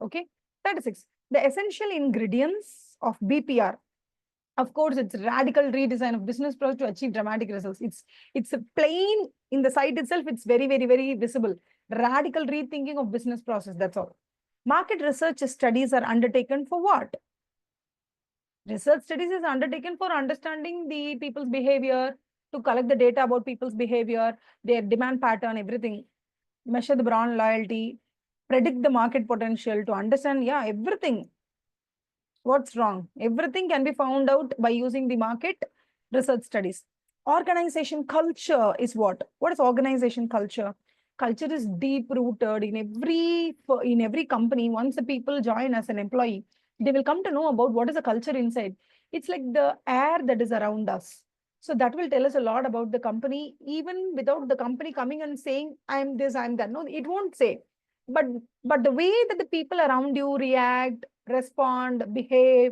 Okay, 36. The essential ingredients of BPR. Of course, it's radical redesign of business process to achieve dramatic results. It's a plain in the site itself. It's very, very, very visible. Radical rethinking of business process. That's all. Market research studies are undertaken for what? Research studies is undertaken for understanding the people's behavior, to collect the data about people's behavior, their demand pattern, everything. Measure the brand loyalty, predict the market potential, to understand, yeah, everything. What's wrong? Everything can be found out by using the market research studies. Organization culture is what? What is organization culture? Culture is deep rooted in every company. Once the people join as an employee, they will come to know about what is the culture inside. It's like the air that is around us. So that will tell us a lot about the company, even without the company coming and saying, I'm this, I'm that. No, it won't say. But the way that the people around you react, respond, behave,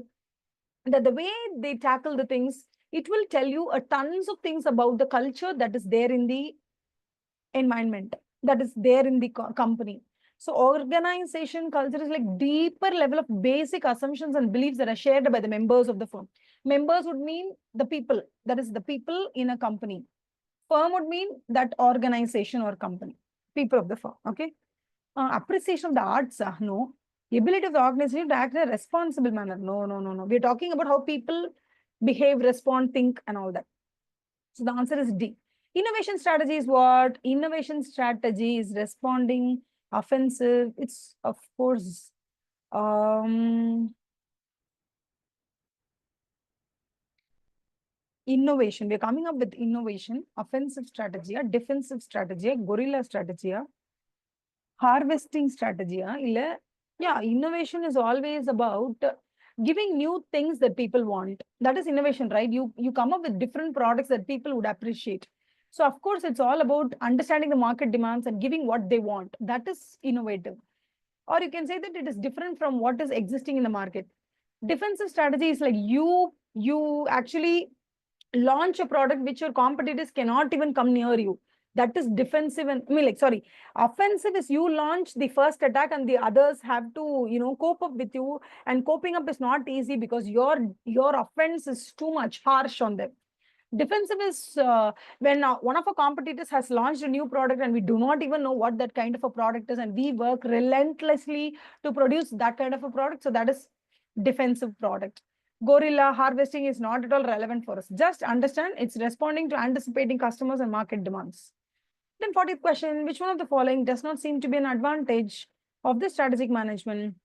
that the way they tackle the things, it will tell you tons of things about the culture that is there in the environment, that is there in the company. So organization culture is like deeper level of basic assumptions and beliefs that are shared by the members of the firm. Members would mean the people, that is the people in a company. Firm would mean that organization or company, people of the firm. Okay. Appreciation of the arts, no. Ability of the organization to act in a responsible manner. No. We're talking about how people behave, respond, think, and all that. So the answer is D. Innovation strategy is what? Innovation strategy is responding offensive. It's, of course, innovation. We're coming up with innovation, offensive strategy, defensive strategy, guerrilla strategy, harvesting strategy. Yeah, innovation is always about giving new things that people want. That is innovation, right? You come up with different products that people would appreciate. So of course, it's all about understanding the market demands and giving what they want. That is innovative. Or you can say that it is different from what is existing in the market. Defensive strategy is like you actually launch a product which your competitors cannot even come near you. That is defensive. And offensive is you launch the first attack and the others have to, cope up with you. And coping up is not easy because your offense is too much harsh on them. Defensive is when one of our competitors has launched a new product and we do not even know what that kind of a product is, and we work relentlessly to produce that kind of a product. So that is defensive product. Gorilla harvesting is not at all relevant for us. Just understand it's responding to anticipating customers and market demands. Then 40th question, which one of the following does not seem to be an advantage of the strategic management?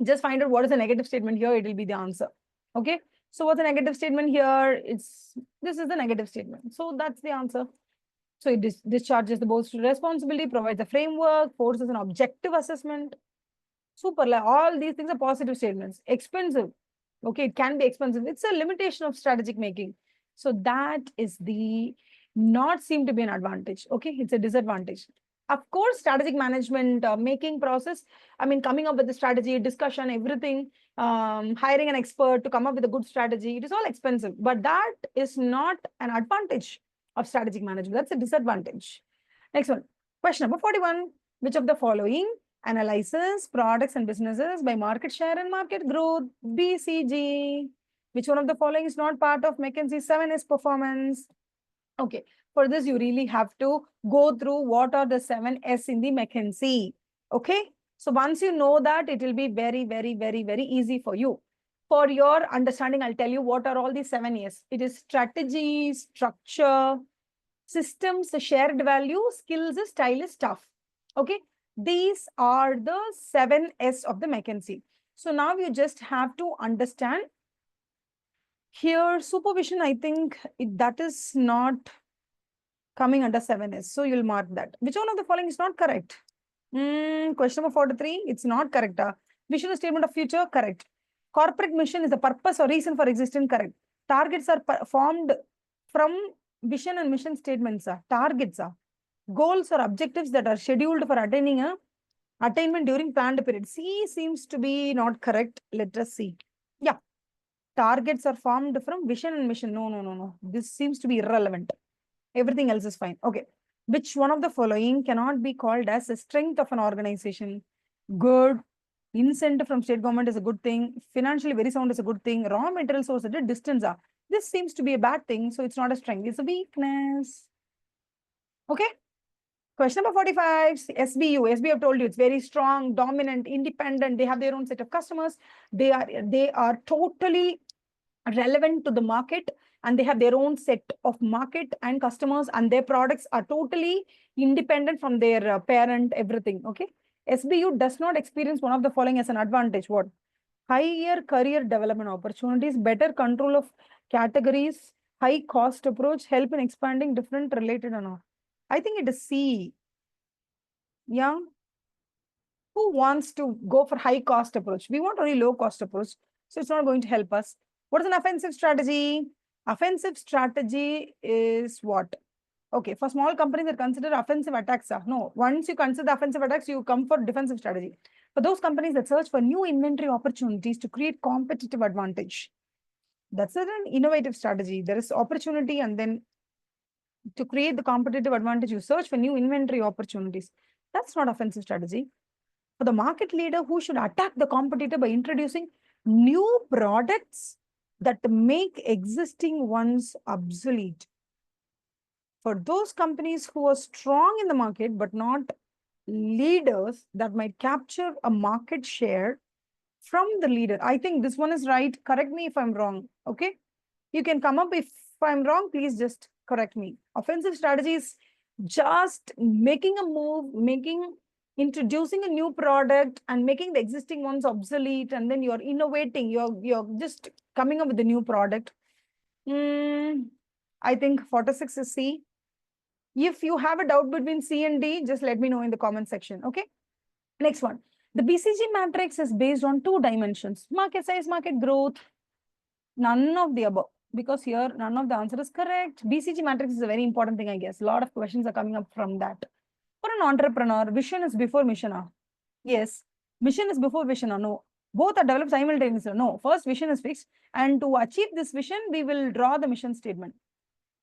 Just find out what is the negative statement here. It will be the answer. Okay. So what's the negative statement here? This is the negative statement. So that's the answer. So it discharges the board's responsibility, provides a framework, forces an objective assessment. Super. Like all these things are positive statements. Expensive. Okay, it can be expensive. It's a limitation of strategic making. So that is the not seem to be an advantage. Okay, it's a disadvantage. Of course, strategic management making process, I mean, coming up with the strategy, discussion, everything, hiring an expert to come up with a good strategy, it is all expensive. But that is not an advantage of strategic management. That's a disadvantage. Next one. Question number 41. Which of the following analyzes products and businesses by market share and market growth, BCG? Which one of the following is not part of McKinsey's 7S performance? Okay, for this, you really have to go through what are the 7S in the McKinsey. Okay, so once you know that, it will be very, very, very, very easy for you. For your understanding, I'll tell you what are all the 7S. It is strategy, structure, systems, shared value, skills, style, stuff. Okay, these are the 7S of the McKinsey. So now you just have to understand here supervision. I think that is not coming under 7S. So you'll mark that. Which one of the following is not correct? Question number 43, it's not correct. Vision is statement of future, correct. Corporate mission is the purpose or reason for existence, correct. Targets are formed from vision and mission statements. Targets are goals or objectives that are scheduled for attainment during planned period. C seems to be not correct. Let us see. Yeah. Targets are formed from vision and mission. No. This seems to be irrelevant. Everything else is fine. Okay. Which one of the following cannot be called as a strength of an organization? Good. Incentive from state government is a good thing. Financially very sound is a good thing. Raw material source at a distance. This seems to be a bad thing. So it's not a strength. It's a weakness. Okay. Question number 45, SBU. SBU, I've told you, it's very strong, dominant, independent. They have their own set of customers. They are totally relevant to the market, and they have their own set of market and customers, and their products are totally independent from their parent, everything. Okay. SBU does not experience one of the following as an advantage. What? Higher career development opportunities, better control of categories, high cost approach, help in expanding different related and all. I think it is C. Yeah. Who wants to go for high cost approach? We want only low cost approach. So it's not going to help us. What is an offensive strategy? Offensive strategy is what? Okay, for small companies that consider offensive attacks. No, once you consider offensive attacks, you come for defensive strategy. For those companies that search for new inventory opportunities to create competitive advantage, that's an innovative strategy. There is opportunity, and then to create the competitive advantage, you search for new inventory opportunities. That's not offensive strategy. For the market leader who should attack the competitor by introducing new products that make existing ones obsolete. For those companies who are strong in the market but not leaders that might capture a market share from the leader. I think this one is right. Correct me if I'm wrong. Okay. You can come up if I'm wrong, please just correct me. Offensive strategy is just making a move, introducing a new product and making the existing ones obsolete, and then you're innovating, you're just coming up with a new product. I think 46 is C. If you have a doubt between C and D, just let me know in the comment section. Okay. Next one. The BCG matrix is based on 2 dimensions: market size, market growth. None of the above, because here none of the answer is correct. BCG matrix is a very important thing, I guess. A lot of questions are coming up from that. For an entrepreneur, vision is before mission. Yes. Mission is before vision. No. Both are developed simultaneously. No. First, vision is fixed. And to achieve this vision, we will draw the mission statement.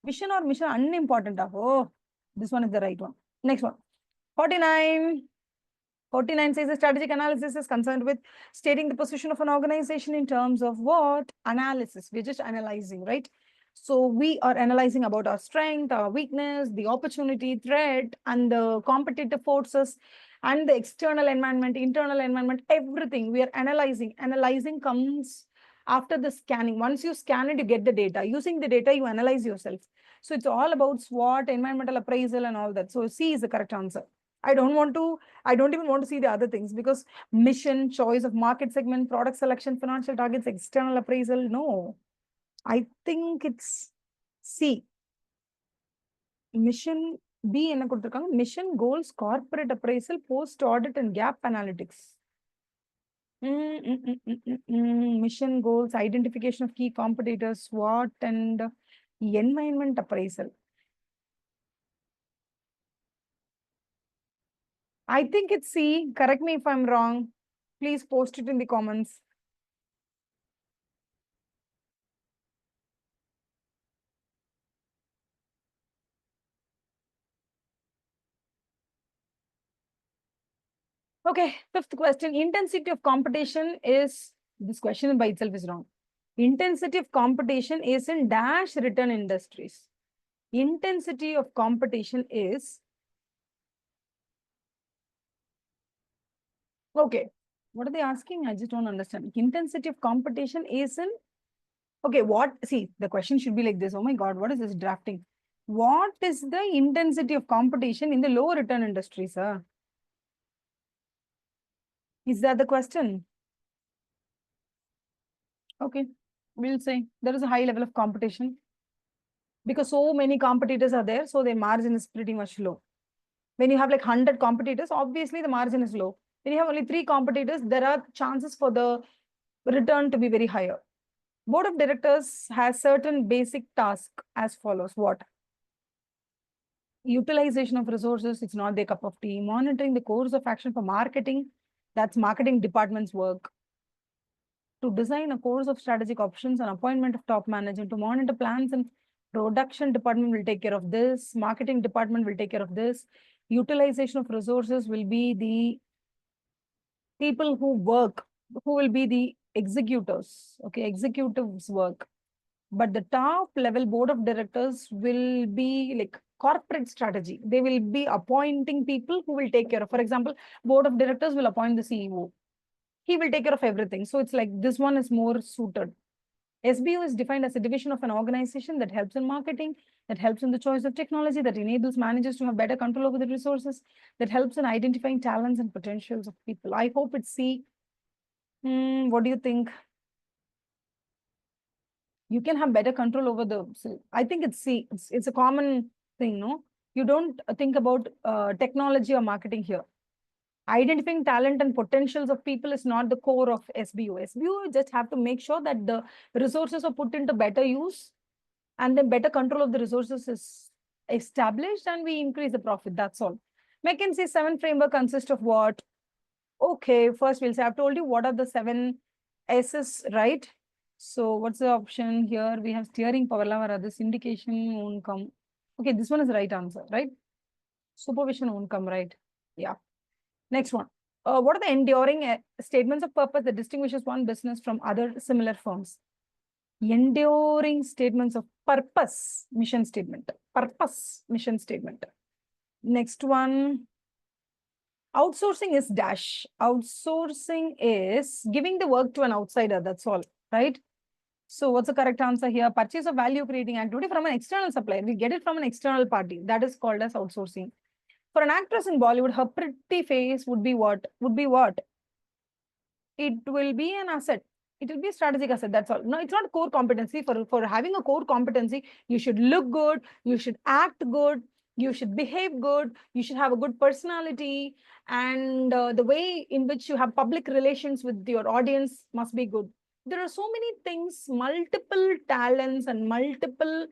Vision or mission unimportant. Oh, this one is the right one. Next one. 49. 49 says the strategic analysis is concerned with stating the position of an organization in terms of what? Analysis. We're just analyzing, right? So we are analyzing about our strength, our weakness, the opportunity, threat, and the competitive forces, and the external environment, internal environment, everything we are analyzing. Analyzing comes after the scanning. Once you scan it, you get the data. Using the data, you analyze yourself. So it's all about SWOT, environmental appraisal, and all that. So C is the correct answer. I don't even want to see the other things, because mission, choice of market segment, product selection, financial targets, external appraisal, no. I think it's C. Mission B என்ன கொடுத்திருக்காங்க? Mission goals, corporate appraisal, post audit and gap analytics. Mission goals, identification of key competitors, SWOT, and environment appraisal. I think it's C. Correct me if I'm wrong. Please post it in the comments. Okay, fifth question. Intensity of competition is, this question by itself is wrong. Intensity of competition is in dash return industries. Intensity of competition is, okay, what are they asking? I just don't understand. Intensity of competition is in, okay, what, see, the question should be like this. Oh my God, what is this drafting? What is the intensity of competition in the low return industries, sir? Is that the question? Okay, we'll say there is a high level of competition because so many competitors are there, so their margin is pretty much low. When you have like 100 competitors, obviously the margin is low. When you have only 3 competitors, there are chances for the return to be very higher. Board of directors has certain basic tasks as follows. What? Utilization of resources, it's not their cup of tea. Monitoring the course of action for marketing, that's marketing department's work. To design a course of strategic options and appointment of top management, to monitor plans, and production department will take care of this. Marketing department will take care of this. Utilization of resources will be the people who work, who will be the executors. Okay, executives work. But the top level board of directors will be like corporate strategy. They will be appointing people who will take care of, for example, board of directors will appoint the CEO. He will take care of everything. So it's like this one is more suited. SBO is defined as a division of an organization that helps in marketing, that helps in the choice of technology, that enables managers to have better control over the resources, that helps in identifying talents and potentials of people. I hope it's C. What do you think? You can have better control over the, I think it's C. It's a common thing, no? You don't think about technology or marketing here. Identifying talent and potentials of people is not the core of SBO. SBO just have to make sure that the resources are put into better use, and then better control of the resources is established, and we increase the profit. That's all. McKinsey 7 framework consists of what? Okay, first we'll say, I've told you what are the 7 S's, right? So what's the option here? We have steering power lever, this indication won't come. Okay, this one is the right answer, right? Supervision won't come, right? Yeah. Next one. What are the enduring statements of purpose that distinguishes one business from other similar firms? Enduring statements of purpose, mission statement. Purpose, mission statement. Next one. Outsourcing is dash. Outsourcing is giving the work to an outsider. That's all, right? So what's the correct answer here? Purchase of value creating activity from an external supplier. We get it from an external party. That is called as outsourcing. For an actress in Bollywood, her pretty face would be what? Would be what? It will be an asset. It will be a strategic asset. That's all. No, it's not core competency. For having a core competency, you should look good. You should act good. You should behave good. You should have a good personality. And the way in which you have public relations with your audience must be good. There are so many things, multiple talents and multiple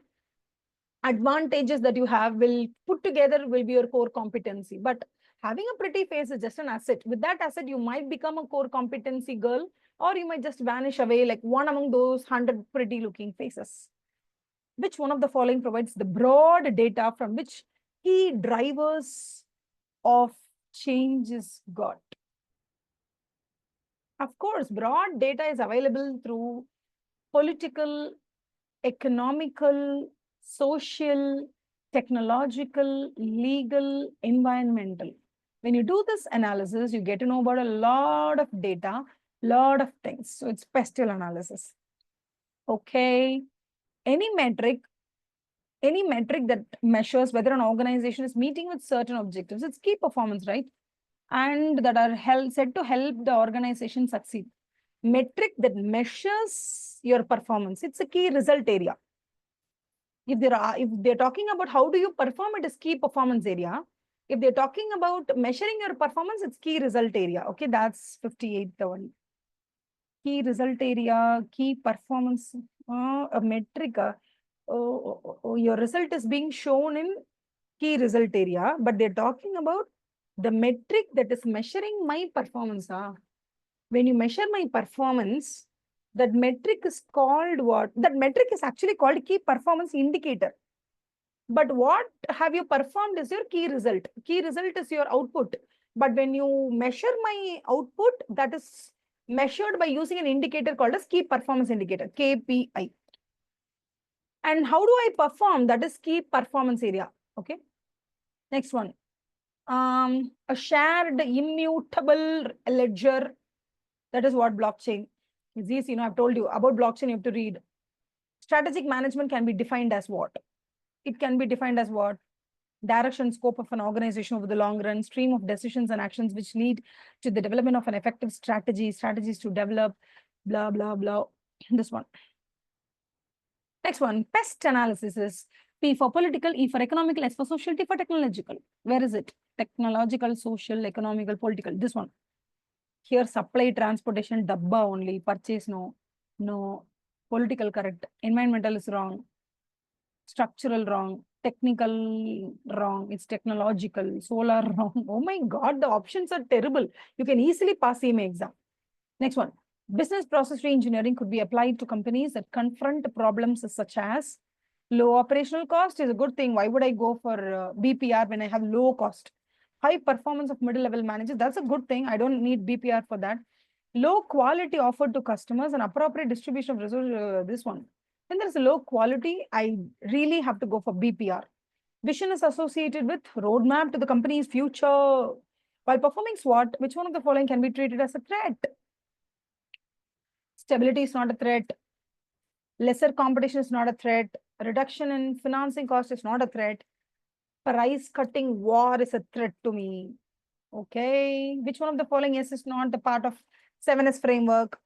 advantages that you have will put together will be your core competency. But having a pretty face is just an asset. With that asset, you might become a core competency girl, or you might just vanish away like one among those 100 pretty looking faces. Which one of the following provides the broad data from which key drivers of change is got? Of course, broad data is available through political economical, social, technological, legal, environmental. When you do this analysis, you get to know about a lot of data, lot of things. So it's pestle analysis. Okay. Any metric that measures whether an organization is meeting with certain objectives, it's key performance, right? And that are said to help the organization succeed. Metric that measures your performance, it's a key result area. If they're talking about how do you perform, it is key performance area. If they're talking about measuring your performance, it's key result area. Okay, that's 58th one. Key result area, key performance, a metric. Your result is being shown in key result area, but they're talking about the metric that is measuring my performance. When you measure my performance, that metric is called what? That metric is actually called key performance indicator. But what have you performed is your key result. Key result is your output. But when you measure my output, that is measured by using an indicator called as key performance indicator, KPI. And how do I perform? That is key performance area. Okay. Next one. A shared immutable ledger. That is what blockchain is. Easy, I've told you about blockchain. You have to read. Strategic management can be defined as what? It can be defined as what? Direction, scope of an organization over the long run, stream of decisions and actions which lead to the development of an effective strategy, strategies to develop, blah, blah, blah. This one. Next one, PEST analysis is P for political, E for economical, S for social, T for technological. Where is it? Technological, social, economical, political. This one. Here, supply, transportation, dabba only, purchase, no. Political, correct. Environmental is wrong. Structural, wrong. Technical, wrong. It's technological. Solar, wrong. Oh my God, the options are terrible. You can easily pass CMA exam. Next one. Business process reengineering could be applied to companies that confront problems such as low operational cost is a good thing. Why would I go for BPR when I have low cost? High performance of middle level managers, that's a good thing. I don't need BPR for that. Low quality offered to customers and appropriate distribution of resources, this one. When there's a low quality, I really have to go for BPR. Vision is associated with roadmap to the company's future. While performing SWOT, which one of the following can be treated as a threat? Stability is not a threat. Lesser competition is not a threat. Reduction in financing cost is not a threat. Price cutting war is a threat to me. Okay. Which one of the following is not the part of 7S framework?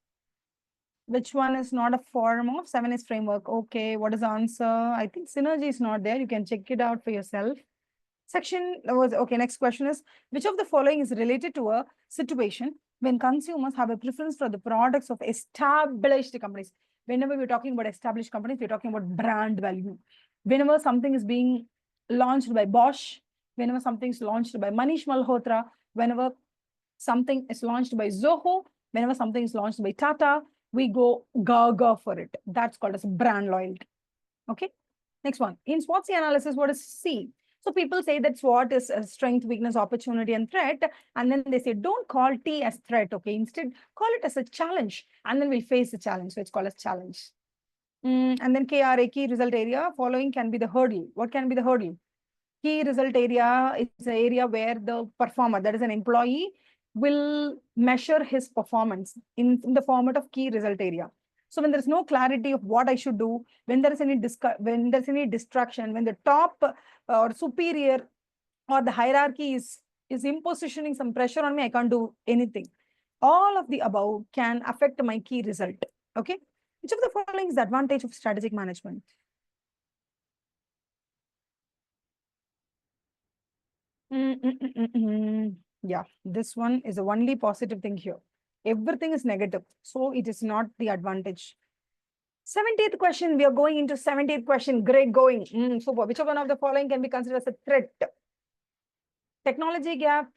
Which one is not a form of 7S framework? Okay. What is the answer? I think synergy is not there. You can check it out for yourself. Section was okay. Next question is, which of the following is related to a situation when consumers have a preference for the products of established companies? Whenever we're talking about established companies, we're talking about brand value. Whenever something is being launched by Bosch, whenever something is launched by Manish Malhotra, whenever something is launched by Zoho, whenever something is launched by Tata, we go gaga for it. That's called as brand loyalty. Okay. Next one. In SWOT analysis, what is C? So people say that SWOT is a strength, weakness, opportunity, and threat. And then they say, don't call T as threat. Okay. Instead, call it as a challenge. And then we'll face the challenge. So it's called as challenge. And then KRA, key result area. Following can be the hurdle. What can be the hurdle? Key result area is an area where the performer, that is an employee, will measure his performance in the format of key result area. So when there's no clarity of what I should do, when there's any distraction, when the top or superior or the hierarchy is impositioning some pressure on me, I can't do anything. All of the above can affect my key result. Okay. Which of the following is the advantage of strategic management? Yeah, this one is the only positive thing here. Everything is negative, so it is not the advantage. 70th question, we are going into 70th question. Great going. Super. Which one of the following can be considered as a threat? Technology gap.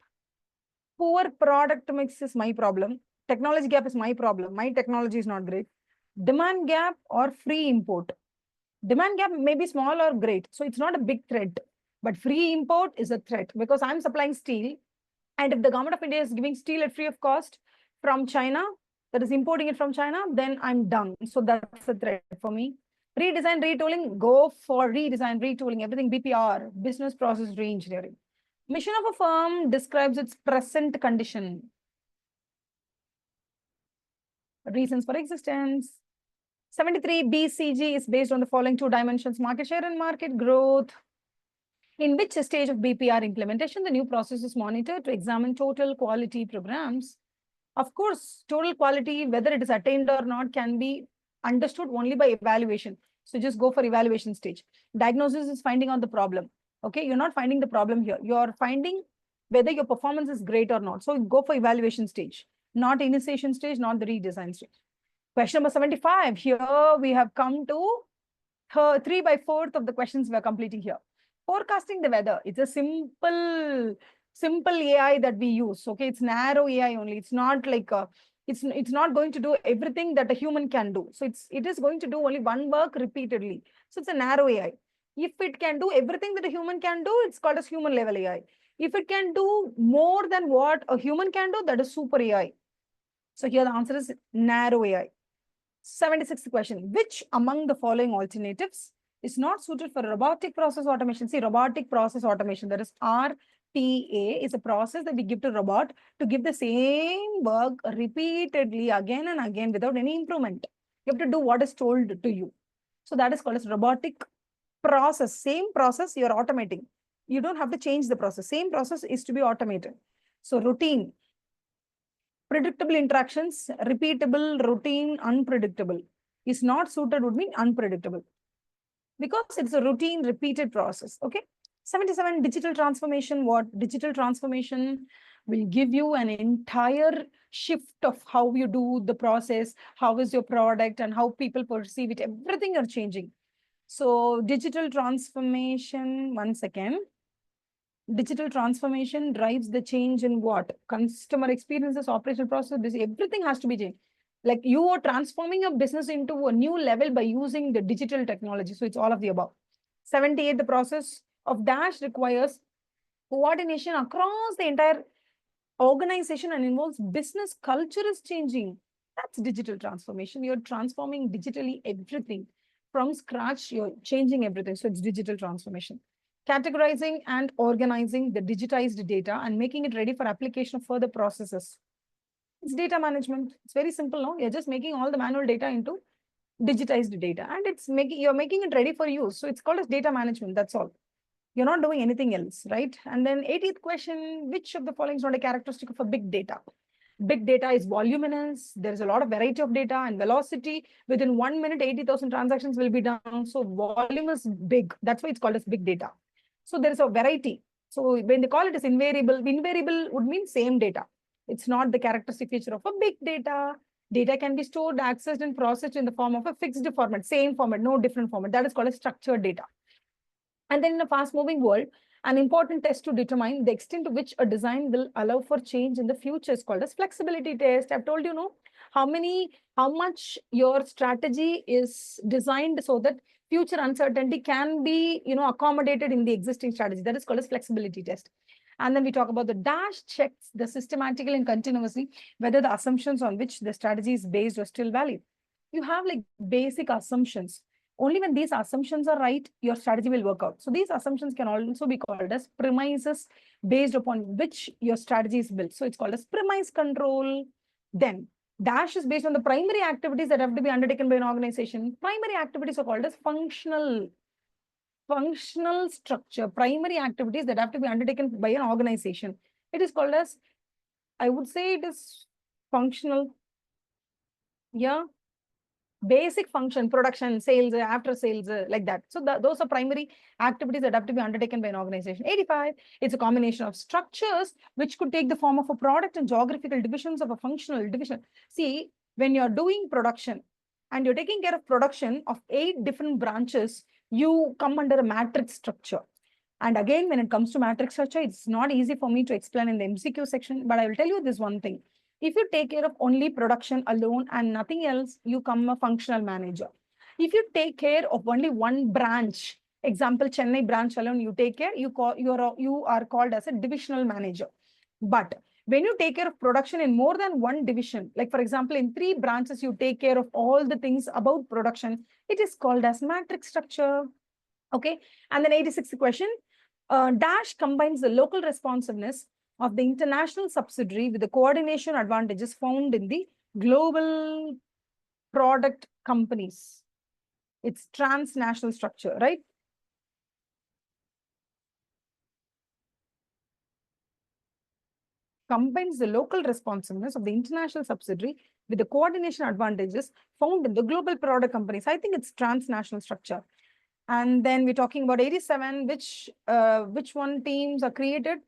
Poor product mix is my problem. Technology gap is my problem. My technology is not great. Demand gap or free import. Demand gap may be small or great, so it's not a big threat. But free import is a threat because I'm supplying steel. And if the government of India is giving steel at free of cost from China, that is importing it from China, then I'm done. So that's a threat for me. Redesign, retooling, go for redesign, retooling, everything BPR, business process reengineering. Mission of a firm describes its present condition. Reasons for existence. 73 BCG is based on the following two dimensions: market share and market growth. In which stage of BPR implementation the new process is monitored to examine total quality programs. Of course, total quality, whether it is attained or not, can be understood only by evaluation. So just go for evaluation stage. Diagnosis is finding out the problem. Okay, you're not finding the problem here. You're finding whether your performance is great or not. So go for evaluation stage, not initiation stage, not the redesign stage. Question number 75. Here we have come to 3/4 of the questions we are completing here. Forecasting the weather. It's a simple AI that we use. Okay, it's narrow AI only. It's not like it's not going to do everything that a human can do. So it is going to do only one work repeatedly. So it's a narrow AI. If it can do everything that a human can do, it's called as human level AI. If it can do more than what a human can do, that is super AI. So here the answer is narrow AI. 76th question. Which among the following alternatives is not suited for robotic process automation? See, robotic process automation, that is RPA, is a process that we give to robot to give the same work repeatedly again and again without any improvement. You have to do what is told to you. So that is called as robotic process. Same process you're automating. You don't have to change the process. Same process is to be automated. So routine. Predictable interactions, repeatable, routine, unpredictable. Is not suited would mean unpredictable. Because it's a routine, repeated process. Okay. 77, digital transformation. What? Digital transformation will give you an entire shift of how you do the process, how is your product, and how people perceive it. Everything are changing. So digital transformation, one second. Digital transformation drives the change in what? Customer experiences, operational process, everything has to be changed. Like you are transforming your business into a new level by using the digital technology. So it's all of the above. 78, the process of DASH requires coordination across the entire organization and involves business culture is changing. That's digital transformation. You're transforming digitally everything. From scratch, you're changing everything. So it's digital transformation. Categorizing and organizing the digitized data and making it ready for application of further processes. It's data management. It's very simple, no? You're just making all the manual data into digitized data, and you're making it ready for use. So it's called as data management. That's all. You're not doing anything else, right? And then 80th question, which of the following is not a characteristic of a big data? Big data is voluminous. There is a lot of variety of data and velocity. Within 1 minute, 80,000 transactions will be done. So volume is big. That's why it's called as big data. So there is a variety. So when they call it as invariable would mean same data. It's not the characteristic feature of a big data. Data can be stored, accessed, and processed in the form of a fixed format, same format, no different format. That is called as structured data. And then in a fast-moving world, an important test to determine the extent to which a design will allow for change in the future is called as flexibility test. I've told you, no, how much your strategy is designed so that future uncertainty can be, accommodated in the existing strategy. That is called as flexibility test. And then we talk about the DASH checks the systematically and continuously whether the assumptions on which the strategy is based are still valid. You have like basic assumptions. Only when these assumptions are right, your strategy will work out. So these assumptions can also be called as premises based upon which your strategy is built. So it's called as premise control. Then DASH is based on the primary activities that have to be undertaken by an organization. Primary activities are called as functional structure. Primary activities that have to be undertaken by an organization. It is called as, I would say it is functional. Yeah. Basic function, production, sales, after sales, like that. So those are primary activities that have to be undertaken by an organization. 85, it's a combination of structures which could take the form of a product and geographical divisions of a functional division. See, when you're doing production and you're taking care of production of 8 different branches, you come under a matrix structure. And again, when it comes to matrix structure, it's not easy for me to explain in the MCQ section, but I will tell you this one thing. If you take care of only production alone and nothing else, you become a functional manager. If you take care of only one branch, example, Chennai branch alone, you take care, you are called as a divisional manager. But When you take care of production in more than one division, like for example, in 3 branches, you take care of all the things about production, it is called as matrix structure. Okay. And then 86th question, Dash combines the local responsiveness of the international subsidiary with the coordination advantages found in the global product companies. It's transnational structure, right? Combines the local responsiveness of the international subsidiary with the coordination advantages found in the global product companies. I think it's transnational structure. And then we're talking about 87, which one teams are created,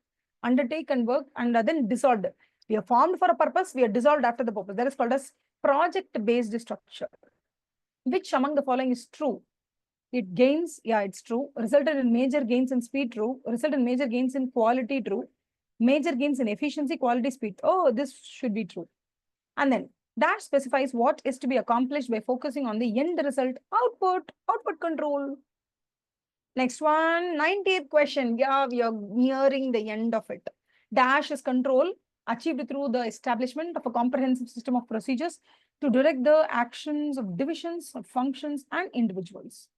undertake and work, and are then dissolved. We are formed for a purpose, we are dissolved after the purpose. That is called as project-based structure. Which among the following is true? It gains, yeah, it's true. Resulted in major gains in speed, true. Resulted in major gains in quality, true. Major gains in efficiency, quality, speed. Oh, this should be true. And then Dash specifies what is to be accomplished by focusing on the end result, output control. Next one, 90th question. Yeah, we are nearing the end of it. Dash is control achieved through the establishment of a comprehensive system of procedures to direct the actions of divisions, of functions, and individuals.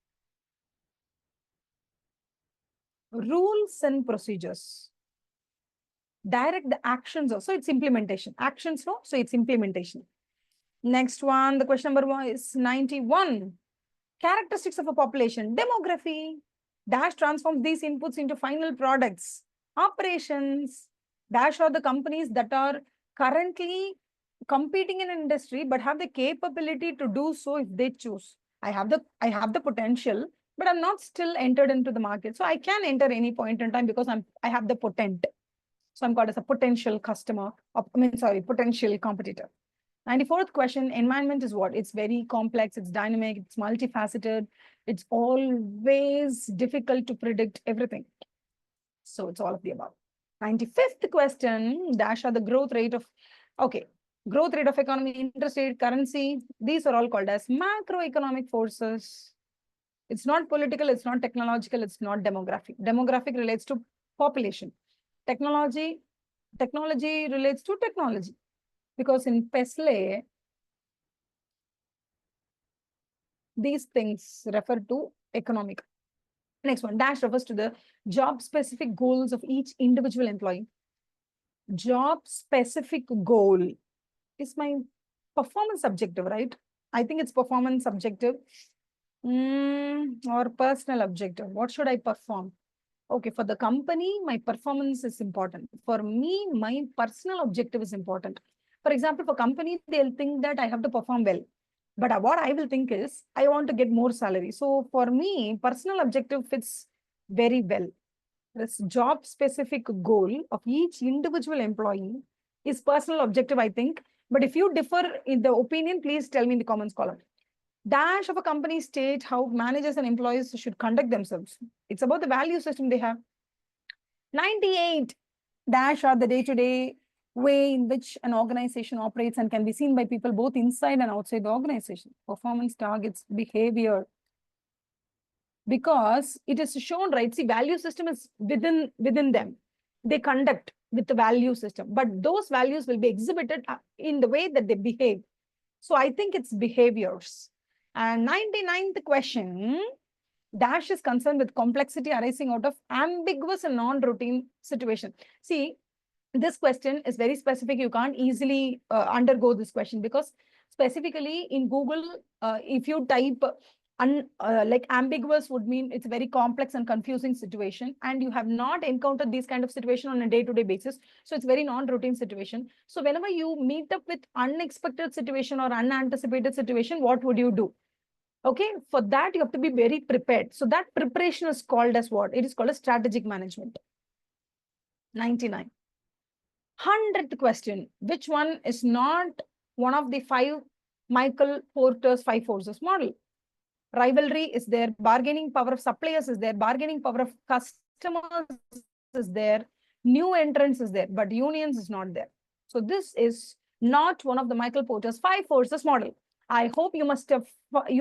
Rules and procedures. Direct the actions also, it's implementation. Actions, no, so it's implementation. Next one, the question number 1 is 91. Characteristics of a population, demography. Dash transforms these inputs into final products. Operations. Dash are the companies that are currently competing in an industry but have the capability to do so if they choose. I have the potential, but I'm not still entered into the market. So I can enter any point in time because I have the potent. So I'm called as a potential customer, potential competitor. 94th question, environment is what? It's very complex, it's dynamic, it's multifaceted, it's always difficult to predict everything. So it's all of the above. 95th question, Dash are the growth rate of, growth rate of economy, interest rate, currency. These are all called as macroeconomic forces. It's not political, it's not technological, it's not demographic. Demographic relates to population. Technology relates to technology. Because in PESLE, these things refer to economic. Next one, Dash refers to the job-specific goals of each individual employee. Job-specific goal is my performance objective, right? I think it's performance objective or personal objective. What should I perform? Okay, for the company, my performance is important. For me, my personal objective is important. For example, for company, they'll think that I have to perform well. But what I will think is, I want to get more salary. So for me, personal objective fits very well. This job-specific goal of each individual employee is personal objective, I think. But if you differ in the opinion, please tell me in the comments column. Dash of a company state how managers and employees should conduct themselves. It's about the value system they have. 98. Dash are the day-to-day way in which an organization operates and can be seen by people both inside and outside the organization. Performance targets behavior. Because it is shown, right? See, value system is within them. They conduct with the value system, but those values will be exhibited in the way that they behave. So I think it's behaviors. And 99th question, Dash is concerned with complexity arising out of ambiguous and non-routine situation. See, this question is very specific. You can't easily undergo this question because specifically in Google, if you type like ambiguous would mean it's a very complex and confusing situation, and you have not encountered this kind of situation on a day-to-day basis. So it's very non-routine situation. So whenever you meet up with unexpected situation or unanticipated situation, what would you do? Okay, for that you have to be very prepared. So that preparation is called as what? It is called as strategic management. 99. 100th question. Which one is not one of the 5 Michael Porter's 5 forces model? Rivalry is there, bargaining power of suppliers is there, bargaining power of customers is there, new entrants is there, but unions is not there. So this is not one of the Michael Porter's 5 forces model. I hope you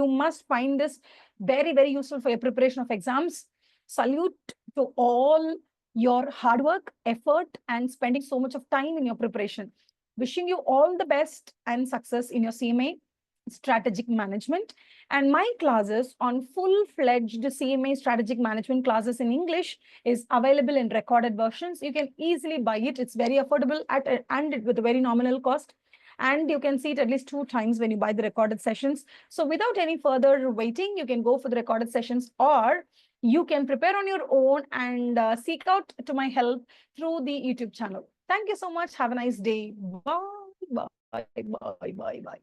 must find this very, very useful for your preparation of exams. Salute to all your hard work, effort, and spending so much of time in your preparation. Wishing you all the best and success in your CMA strategic management. And my classes on full-fledged CMA strategic management classes in English is available in recorded versions. You can easily buy it. It's very affordable and with a very nominal cost. And you can see it at least 2 times when you buy the recorded sessions. So without any further waiting, you can go for the recorded sessions, or you can prepare on your own and seek out to my help through the YouTube channel. Thank you so much. Have a nice day. Bye, bye, bye, bye, bye.